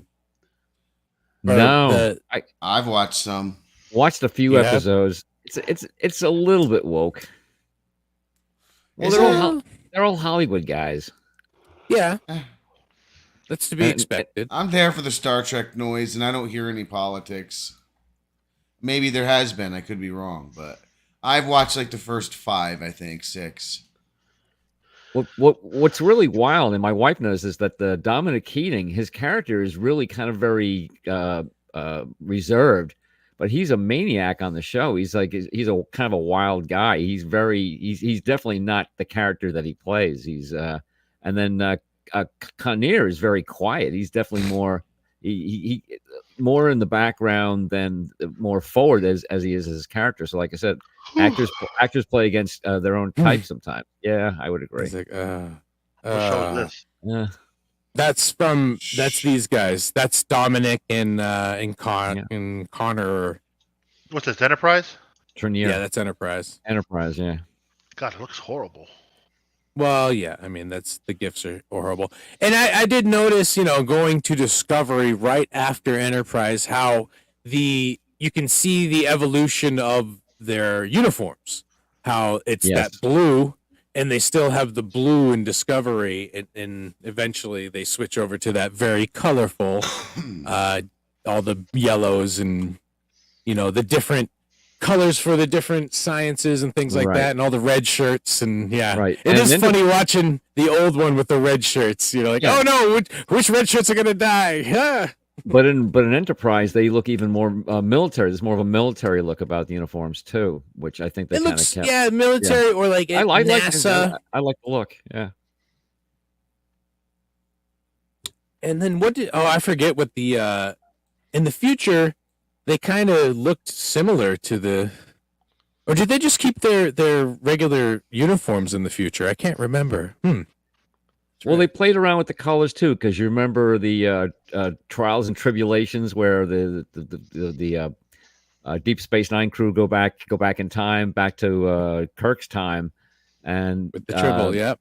No, I've watched some. watched a few You have? episodes. It's a little bit woke. Well, Is they're all Hollywood guys. Yeah. Eh. That's to be And- expected. I'm there for the Star Trek noise, and I don't hear any politics. Maybe there has been. I could be wrong, but I've watched like the first 5, I think 6. What's really wild, and my wife knows this, that the Dominic Keating, his character is really kind of very reserved, but he's a maniac on the show. He's like he's a kind of a wild guy. He's definitely not the character that he plays. And then Kinnear is very quiet. He's definitely more he more in the background than more forward as he is as his character. So like I said, actors play against their own type sometimes. Yeah, I would agree. He's like, What show is this? Yeah. that's these guys. That's Dominic and Connor. What's this, Enterprise? Trenier. Yeah, that's Enterprise. Enterprise, yeah. God, it looks horrible. Well, yeah, I mean, the gifts are horrible. And I did notice, going to Discovery right after Enterprise, how you can see the evolution of their uniforms, how it's Yes. that blue, and they still have the blue in Discovery, and eventually they switch over to that very colorful, all the yellows and, the different colors for the different sciences and things like Right. that, and all the red shirts, and yeah, Right. It And is then funny watching the old one with the red shirts. Like, Yeah. oh no, which red shirts are gonna die? Yeah. But in Enterprise, they look even more military. There's more of a military look about the uniforms too, which I think they It kind of looks kept. military or like I like NASA. I like the look. Yeah. And then I forget what the in the future they kind of looked similar to or did they just keep their regular uniforms in the future? I can't remember. Well, they played around with the colors too, because you remember the trials and tribulations where the Deep Space Nine crew go back in time, back to Kirk's time, and With the tribble, yeah.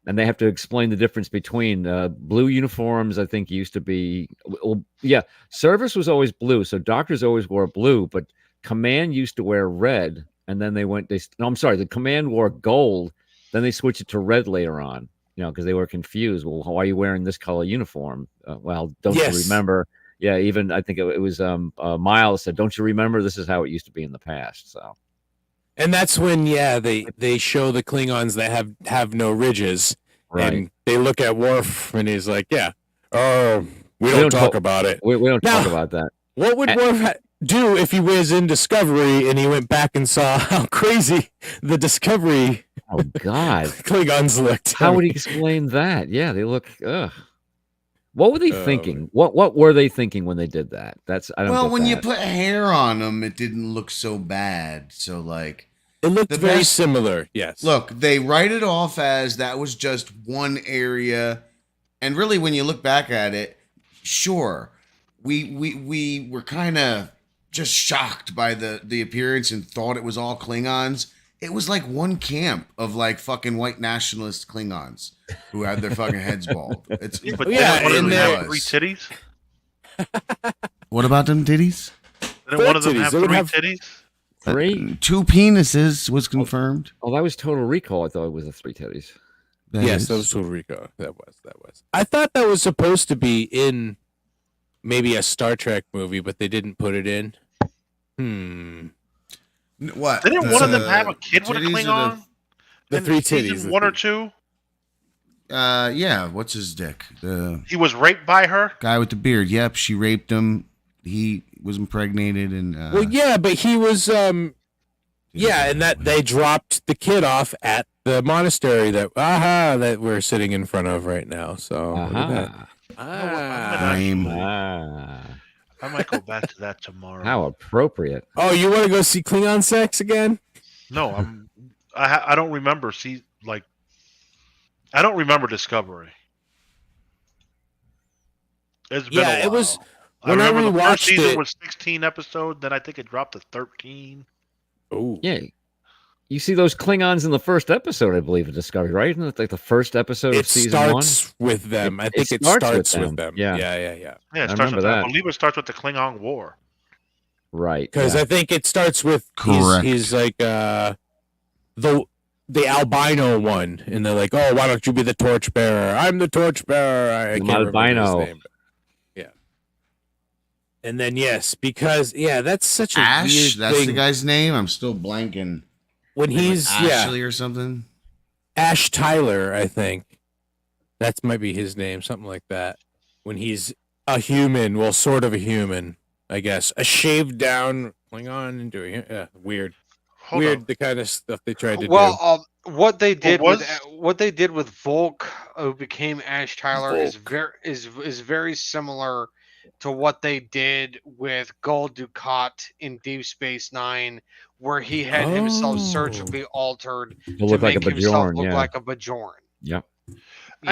and they have to explain the difference between blue uniforms. I think used to be, well, yeah, service was always blue, so doctors always wore blue, but command used to wear red, and then the command wore gold, then they switched it to red later on. Because they were confused. Well, why are you wearing this color uniform? Well, don't you remember? Yeah, even I think it was Miles said, "Don't you remember? This is how it used to be in the past." So, and that's when they show the Klingons that have no ridges, right. and they look at Worf, and he's like, "Yeah, oh, we don't talk about it. We don't Now, talk about that." What would Worf do if he was in Discovery and he went back and saw how crazy the Discovery Oh God, Klingons looked? How would he explain that? Yeah, they look. Ugh. What were they thinking? What were they thinking when they did that? I don't. Well, get when that. you put hair on them, it didn't look so bad. So like, It looked the very best- similar. Yes. look, they write it off as that was just one area, and really, when you look back at it, sure, we were kind of just shocked by the appearance and thought it was all Klingons. It was like one camp of like fucking white nationalist Klingons who had their fucking heads bald. It's But Yeah, didn't one of and them there- have three titties? what about them titties? Didn't one of them titties. have They would three have- titties? 3? 2 penises was confirmed. Oh, that was Total Recall. I thought it was the 3 titties. Yes, that was Puerto Rico. That was. I thought that was supposed to be in maybe a Star Trek movie, but they didn't put it in. What? Didn't one of them have a kid with a titties or Klingon? The in three season titties. the 1 or three- 2? Yeah. What's his dick? The He was raped by her? guy with the beard. Yep, she raped him. He was impregnated, and Well, yeah, but he was. Yeah, and that they dropped the kid off at the monastery that we're sitting in front of right now. So look at that. Lame. I might go back to that tomorrow. How appropriate. Oh, you want to go see Klingon sex again? No, I don't remember. I don't remember Discovery. It's been a while. It was I when I remember the first rewatched season it. was 16 episodes. Then I think it dropped to 13. Oh, Yeah. You see those Klingons in the first episode, I believe, of Discovery, right? Isn't it like the first episode it of season 1? starts with them. I It think it starts starts with with them. them. Yeah. yeah. Yeah, it I starts remember with that. I believe it starts with the Klingon War. Right. Because yeah. I think it starts with Correct. he's like the albino one, and they're like, "Oh, why don't you be the torchbearer? I'm the torchbearer." I can't remember his albino. name, but- yeah. And then because that's such a Ash. weird That's thing. the guy's name. I'm still blanking. When he's Ashley or something. Ash Tyler, I think that might be his name, something like that. When he's a human, well, sort of a human, I guess, a shaved down Klingon and doing it. Weird. Hold Weird, up. the kind of stuff they tried to Well, what they did was- what they did with Volk, who became Ash Tyler, is Volk. very similar to what they did with Gul Dukat in Deep Space Nine, where he had himself Oh. surgically altered To to look like a make himself Bajoran, look yeah. like a Bajoran. Yep. Hey,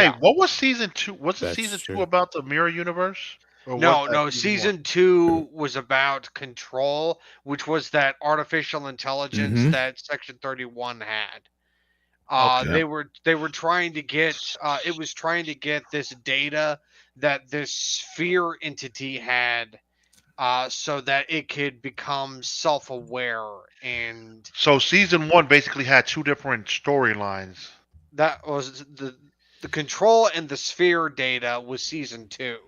Yeah. what was season 2? Was it That's season true. 2 about the mirror universe? Or No, was that no. one? Season 2 was about Control, which was that artificial intelligence Mhm. that Section 31 had. Okay. They were trying to get it was trying to get this data that this sphere entity had, so that it could become self-aware, and So season 1 basically had 2 different storylines. that was the Control and the sphere data was season 2.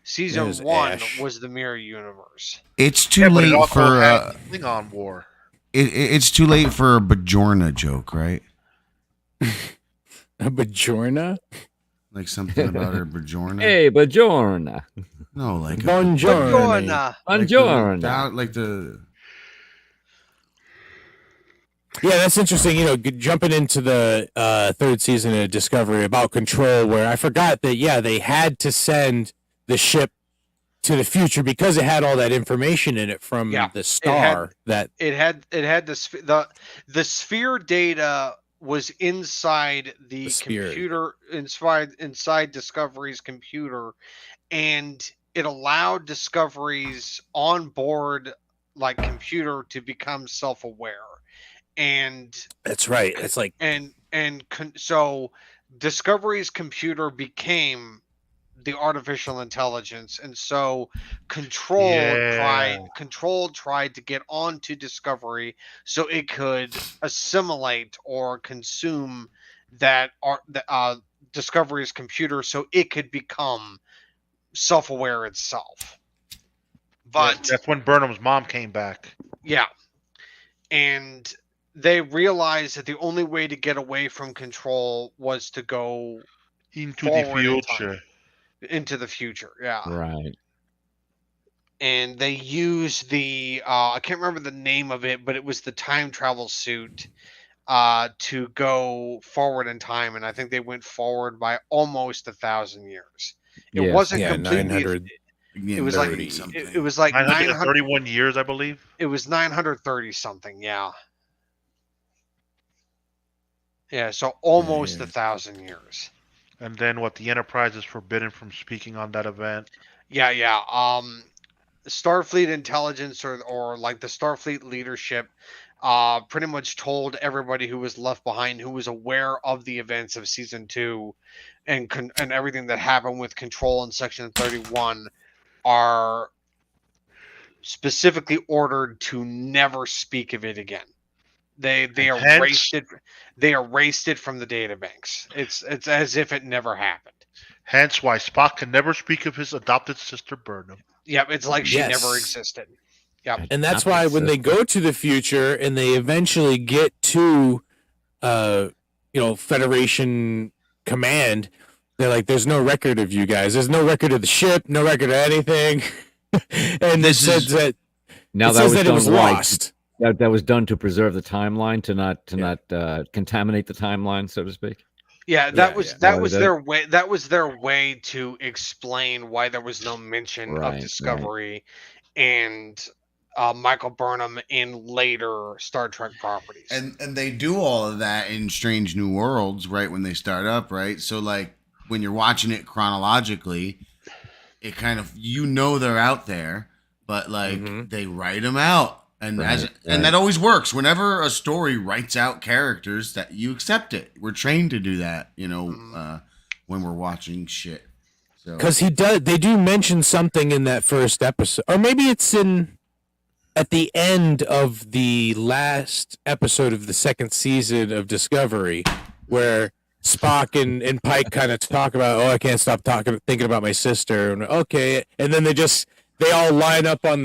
Season There's 1 Ash. was the mirror universe. It's too Yeah, but it late also for had Klingon War. it's too late for a Bajorna joke, right? A Bajorna? Like something about her Bajorna. Hey, Bajorn. No, like Buongiorno. Buongiorno. like the Yeah, that's interesting. Jumping into the third season of Discovery about Control, where I forgot that, they had to send the ship to the future because it had all that information in it from Yeah, the star that It had the sphere data was inside the sphere. computer, inside Discovery's computer, and it allowed Discovery's onboard computer to become self-aware. And That's right. It's like so Discovery's computer became the artificial intelligence, and so Control tried to get onto Discovery so it could assimilate or consume that Discovery's computer so it could become self-aware itself. But that's when Burnham's mom came back. yeah, and they realized that the only way to get away from Control was to go Into the forward in time. future. Into the future, yeah. Right. And they used the I can't remember the name of it, but it was the time travel suit to go forward in time, and I think they went forward by almost 1,000 years. It Yes. wasn't Yeah, completely. 900. It was like 30 something. it was like 900. 931 years, I believe. It was 930 something. Yeah. Yeah. So almost Yeah. 1,000 years. And then what? The Enterprise is forbidden from speaking on that event. Yeah. Yeah. Starfleet intelligence or like the Starfleet leadership pretty much told everybody who was left behind, who was aware of the events of season 2 and everything that happened with Control in Section 31, are specifically ordered to never speak of it again. They erased it. They erased it from the databanks. It's as if it never happened. Hence why Spock can never speak of his adopted sister Burnham. Yep, it's like she Yes. never existed. Yep. And that's why when they go to the future and they eventually get to Federation command, they're like, there's no record of you guys. There's no record of the ship, no record of anything. And This it says is- that Now it that says was that done it was why? lost. That was done to preserve the timeline, to not contaminate the timeline, so to speak. Yeah, that was That- their way. That was their way to explain why there was no mention Right, of right. Discovery and Michael Burnham in later Star Trek properties. And they do all of that in Strange New Worlds right when they start up, right? So like when you're watching it chronologically, it kind of they're out there, but like they write them out. And Right. and that always works. Whenever a story writes out characters, that you accept it. We're trained to do that, when we're watching shit. So Because they do mention something in that first episode, or maybe it's at the end of the last episode of the second season of Discovery, where Spock and Pike kind of talk about, I can't stop thinking about my sister, and okay, and then they all line up on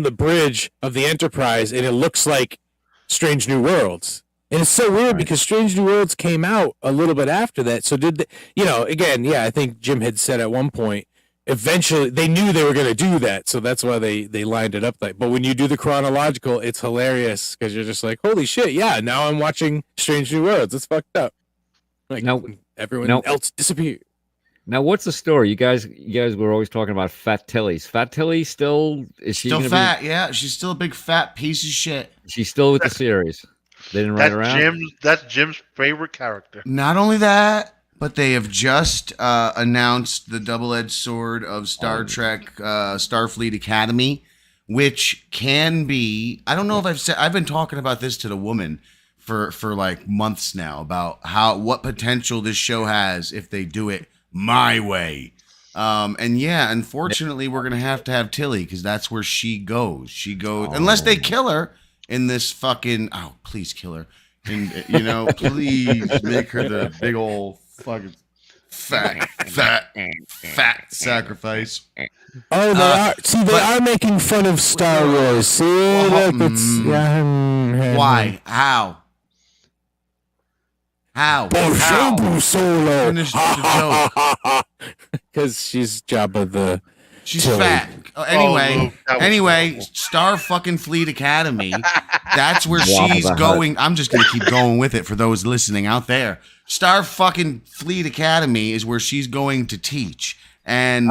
the bridge of the Enterprise, and it looks like Strange New Worlds. And it's so weird because Strange New Worlds came out a little bit after that. So again, I think Jim had said at one point, eventually they knew they were going to do that, so that's why they lined it up like. But when you do the chronological, it's hilarious because you're just like, holy shit, yeah, now I'm watching Strange New Worlds. It's fucked up. Like everyone else disappeared. Now, what's the story? You guys were always talking about Fat Tilly's. Fat Tilly is she still fat? Yeah, she's still a big fat piece of shit. She's still with the series. They didn't write her out. That's Jim's favorite character. Not only that, but they have just announced the double-edged sword of Star Trek Starfleet Academy, which can be. I don't know if I've been talking about this to the woman for like months now about what potential this show has if they do it my way. And yeah, unfortunately, we're gonna have to have Tilly because that's where she goes. Unless they kill her in this fucking. Oh, please kill her. And please make her the big old fucking fat sacrifice. Oh, they are. See, they are making fun of Star Wars. See, look, it's why? How? Solo. Finish the joke. Because she's Jabba the. She's Tilly. fat. Anyway, Star fucking Fleet Academy. That's where she's going. I'm just gonna keep going with it for those listening out there. Star fucking Fleet Academy is where she's going to teach. And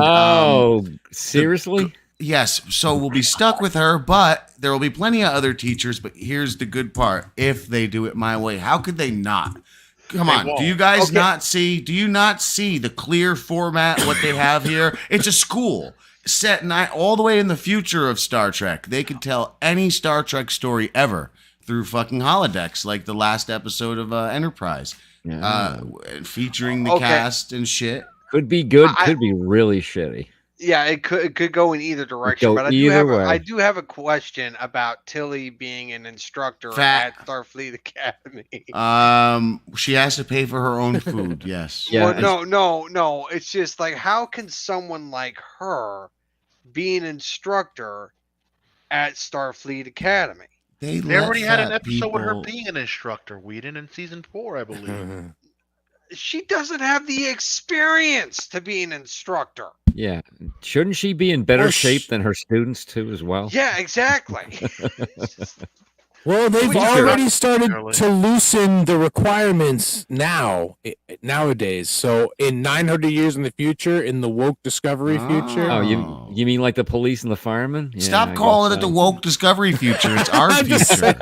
seriously? Yes. So we'll be stuck with her, but there will be plenty of other teachers. But here's the good part: if they do it my way, how could they not? Come on, do you guys not see? Do you not see the clear format? What they have here? It's a school set all the way in the future of Star Trek. They could tell any Star Trek story ever through fucking holodecks, like the last episode of Enterprise, featuring the cast and shit. Could be good. Could be really shitty. Yeah, it could go in either direction. But I do have a question about Tilly being an instructor at Starfleet Academy. She has to pay for her own food. Yes. Yeah. Well, no. It's just like, how can someone like her be an instructor at Starfleet Academy? They already had an episode with her being an instructor, Whedon, in season 4, I believe. She doesn't have the experience to be an instructor. Yeah. Shouldn't she be in better shape than her students too as well? Yeah, exactly. Well, they've already started to loosen the requirements nowadays. So in 900 years in the future, in the woke discovery future. Oh, you mean like the police and the firemen? Yeah, Stop calling it the woke discovery future. It's our future.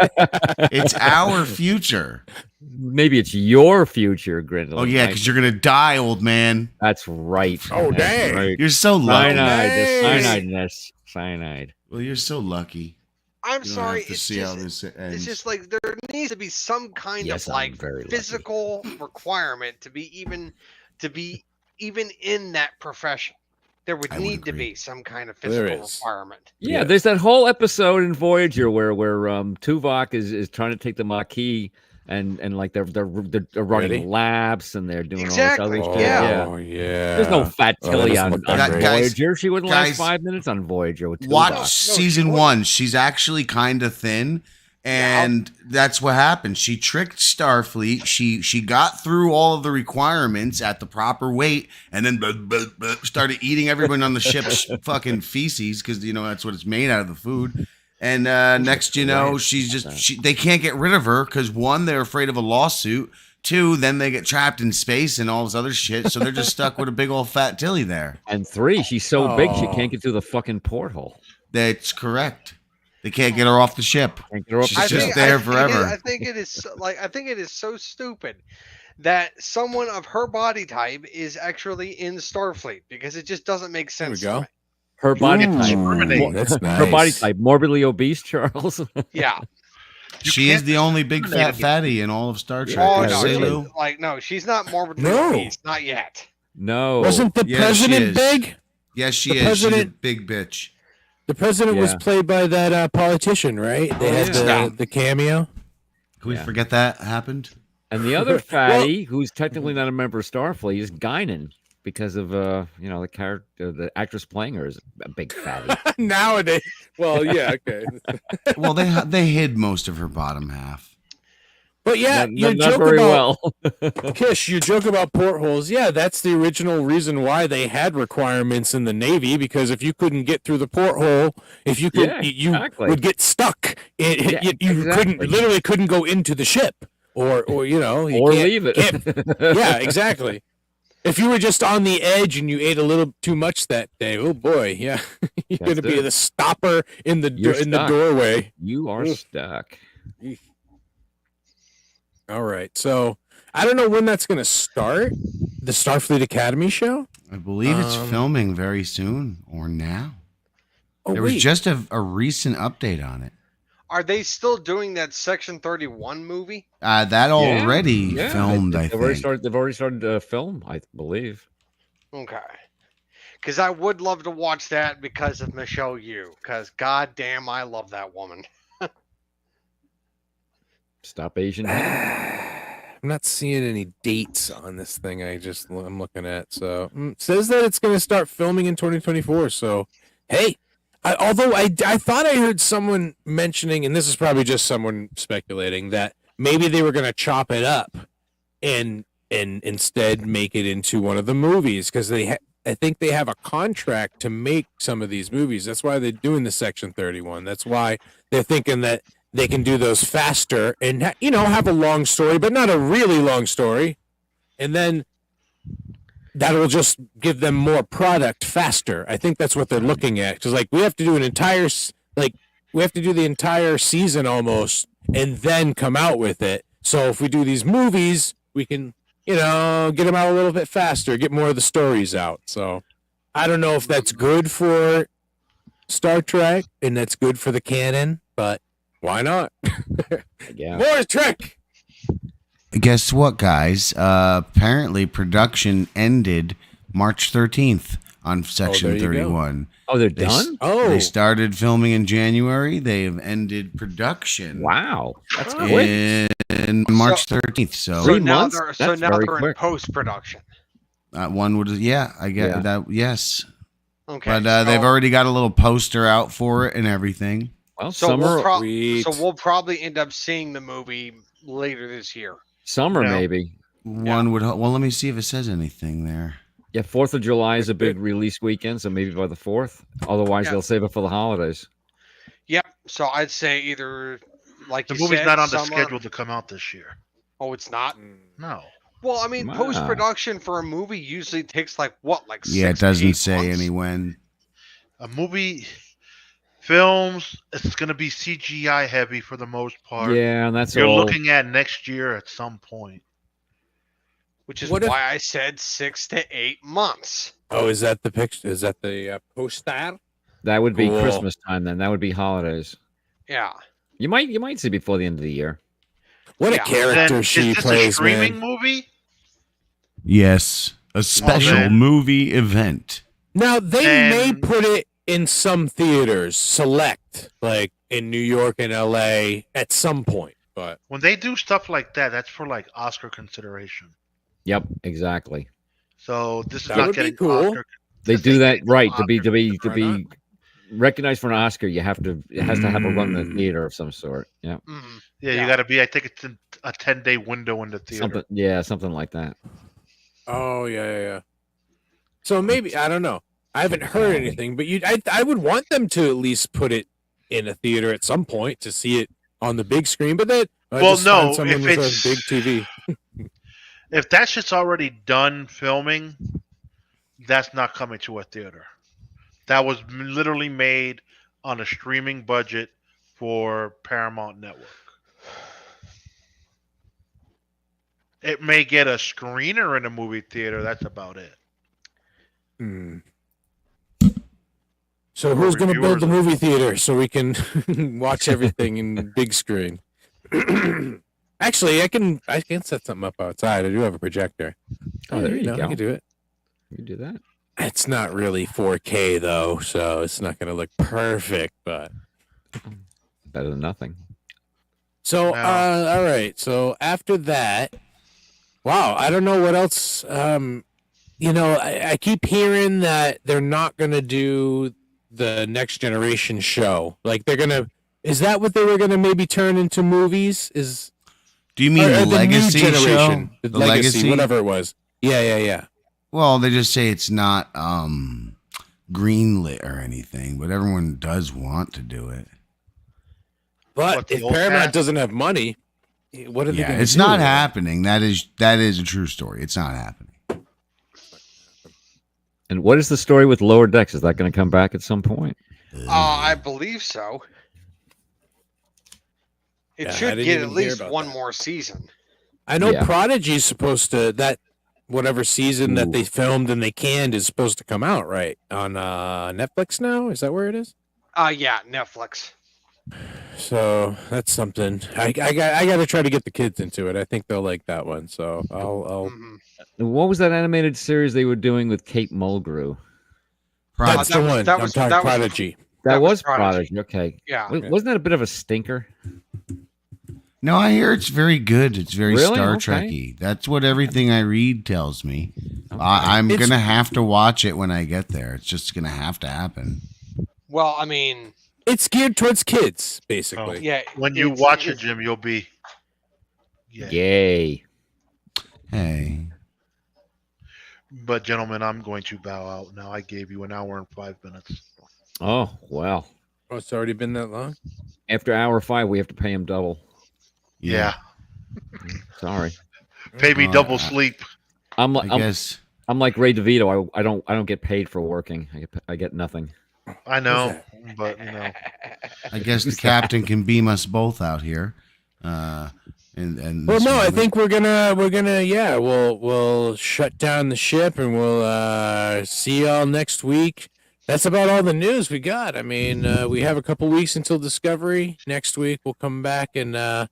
It's our future. Maybe it's your future, Grindel. Oh, yeah, because you're going to die, old man. That's right. Oh, dang. Right. You're so lucky. Cyanide. Well, you're so lucky. I'm sorry. It's just like there needs to be some kind of like physical requirement to be even in that profession. There would need to be some kind of physical requirement. Yeah, there's that whole episode in Voyager where Tuvok is trying to take the Maquis. And like they're running laps and they're doing all this other shit. Oh, yeah. There's no fat Tilly on Voyager. Guys, she wouldn't last 5 minutes on Voyager. With watch season 1. She's actually kind of thin, and that's what happened. She tricked Starfleet. She got through all of the requirements at the proper weight, and then started eating everyone on the ship's fucking feces because that's what it's made out of the food. And next, they can't get rid of her because 1, they're afraid of a lawsuit. 2, then they get trapped in space and all this other shit. So they're just stuck with a big old fat Tilly there. And 3, she's so big she can't get through the fucking porthole. That's correct. They can't get her off the ship. She's just there forever. I think it is so stupid that someone of her body type is actually in Starfleet because it just doesn't make sense. There we go. Her body type. That's nice. Her body type, morbidly obese, Charles. Yeah. She is the only big fat fatty in all of Star Trek. Oh, no, she's not morbidly obese. Not yet. No. Wasn't the president big? Yes, she is. She's a big bitch. The president was played by that politician, right? They had the cameo. Can we forget that happened? And the other fatty, who's technically not a member of Starfleet, is Guinan. Because of the character, the actress playing her is a big fatty. Nowadays, well, yeah, okay. Well, they hid most of her bottom half. But yeah, not very well. Kish, you joke about portholes. Yeah, that's the original reason why they had requirements in the Navy, because if you couldn't get through the porthole, if you could, you exactly. would get stuck. You literally couldn't go into the ship, or you know, you or can't, leave it. Yeah, exactly. If you were just on the edge and you ate a little too much that day, oh boy, yeah, you're going to be the stopper in the doorway. You are stuck. All right, so I don't know when that's going to start. The Starfleet Academy show. I believe it's filming very soon or now. Oh, there was just a recent update on it. Are they still doing that Section 31 movie? That already filmed, I think. They've already started to film, I believe. Okay. Because I would love to watch that because of Michelle Yeoh. Because goddamn, I love that woman. Stop Asian hate. I'm not seeing any dates on this thing. I'm looking at. So it says that it's going to start filming in 2024. So hey. Although I thought I heard someone mentioning, and this is probably just someone speculating, that maybe they were going to chop it up and instead make it into one of the movies, because I think they have a contract to make some of these movies. That's why they're doing the Section 31. That's why they're thinking that they can do those faster and have a long story, but not a really long story, and then that will just give them more product faster. I think that's what they're looking at. Because we have to do the entire season almost, and then come out with it. So if we do these movies, we can, get them out a little bit faster, get more of the stories out. So I don't know if that's good for Star Trek and that's good for the canon, but why not? Yeah. More Trek. Guess what, guys? Apparently, production ended March 13th on Section 31. Oh, they're done? They started filming in January. They have ended production. Wow. That's quick. In March 13th. So 3 months? Now they're in post-production. One would, I get that. Yes. Okay. But they've already got a little poster out for it and everything. Well, so we'll probably end up seeing the movie later this year. Summer, maybe. One would. Well, let me see if it says anything there. Yeah, 4th of July is a big release weekend, so maybe by the 4th. Otherwise, they'll save it for the holidays. Yep. So I'd say either, like the you movie's said, not on the schedule to come out this year. Oh, it's not? No. Well, I mean, post-production for a movie usually takes like 6 it doesn't say months? any when. A movie films, it's going to be CGI heavy for the most part. Yeah, and that's you're looking at next year at some point. Which is why I said 6 to 8 months. Oh, is that the picture? Is that the poster? That would be Christmas time then. That would be holidays. Yeah. You might see before the end of the year. What a character she plays, man. Is this a streaming movie? Yes, a special movie event. Now they may put it in some theaters, select, like in New York and LA at some point. But when they do stuff like that, that's for like Oscar consideration. Yep, exactly. So this is that not would getting be cool. Oscar. They do that right to be recognized for an Oscar. It has to have a run in the theater of some sort. Yeah. Mm-hmm. Yeah, you got to be. I think it's a 10-day window in the theater. Something like that. Oh yeah. So maybe I don't know. I haven't heard anything, but I would want them to at least put it in a theater at some point to see it on the big screen. But then, someone with a big TV. If that shit's already done filming, that's not coming to a theater. That was literally made on a streaming budget for Paramount Network. It may get a screener in a movie theater. That's about it. So who's going to build the movie theater so we can watch everything in big screen? Actually, I can set something up outside. I do have a projector. Oh, there you go. I can do it. You can do that. It's not really 4K though, so it's not going to look perfect, but better than nothing. So, all right. So after that, wow, I don't know what else. I keep hearing that they're not going to do the Next Generation show. Like they're going to. Is that what they were going to maybe turn into movies? Do you mean the new legacy show? generation, the legacy, whatever it was. Yeah. Well, they just say it's not greenlit or anything, but everyone does want to do it. But What, the if old Paramount cast? doesn't have money, what are they going to do? It's not happening. That is a true story. It's not happening. And what is the story with Lower Decks? Is that going to come back at some point? I believe so. It Yeah, I should didn't get even at hear least about one that. more season. I know Yeah. Prodigy's supposed to, that whatever season that they filmed and they canned is supposed to come out, right? On Netflix now? Is that where it is? Yeah, Netflix. So that's something. I got to try to get the kids into it. I think they'll like that one. So I'll Mhm. What was that animated series they were doing with Kate Mulgrew? that's that the was- one. that I'm was- talking that was- Prodigy. That was was Prodigy. Prodigy. Okay. Yeah. Wasn't that a bit of a stinker? No, I hear it's very good. It's very Really? Star Okay. Trekky. That's what everything I read tells me. Okay. I'm It's- gonna have to watch it when I get there. It's just gonna have to happen. Well, I mean, It's geared towards kids, basically. yeah. When you it's- watch it, it's- Jim, you'll be. Yeah. Yay. Hey, But gentlemen, I'm going to bow out now. I gave you an hour and 5 minutes. Oh, well. Oh, it's already been that long? After hour 5, we have to pay him double. Yeah. Sorry. Pay me Well, double sleep. I'm I guess I'm like Ray DeVito. I don't get paid for working. I get nothing. I know, but I guess the captain can beam us both out here. And Well, this no, I moment. think we're gonna yeah, we'll shut down the ship and we'll see y'all next week. That's about all the news we got. I mean, we have a couple weeks until Discovery. Next week we'll come back and I'll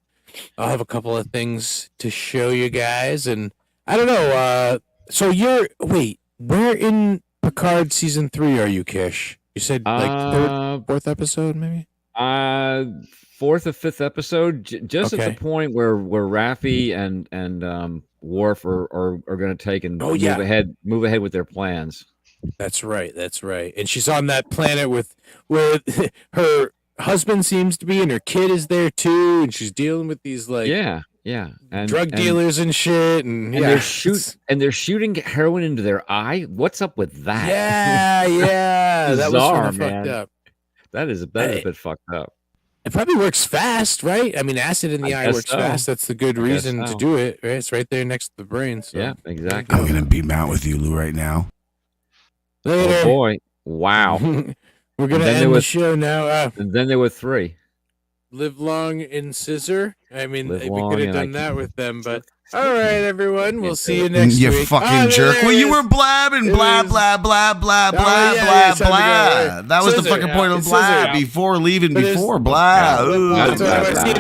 have a couple of things to show you guys. And I don't know. So where in Picard season 3 are you, Kish? You said like third, fourth episode, maybe. Fourth or fifth episode, just at Okay. the point where Raffi and Worf are going to take and Oh, yeah. move ahead with their plans. That's right. And she's on that planet with where her husband seems to be, and her kid is there too, and she's dealing with these like Yeah, and drug dealers and shit, and yeah, they're shooting heroin into their eye. What's up with that? Yeah, that was Bizarre, sort of man. fucked up. that is a bit fucked up. It probably works fast, right? I mean, acid in the I eye guess works so. fast. That's the good I guess reason to so. do it, right? It's right there next to the brain. So. Yeah, exactly. I'm gonna beam out with you, Lou, right now. Later. Oh boy! Wow. We're gonna And then there end the was- show now. And then there were 3. Live long in scissor. I mean, Live we long could have and I done that can- with them, but all right, everyone. We'll see you next You week. fucking Oh, jerk. there Well, it you is. were blabbing, It blah, was- blah, blah, blah, blah, Oh, yeah, blah, it's time to go, blah. right. That was the Scissor, fucking point of it's blah scissor. before leaving But it's- before blah. Yeah. Ooh. That's what I was- see you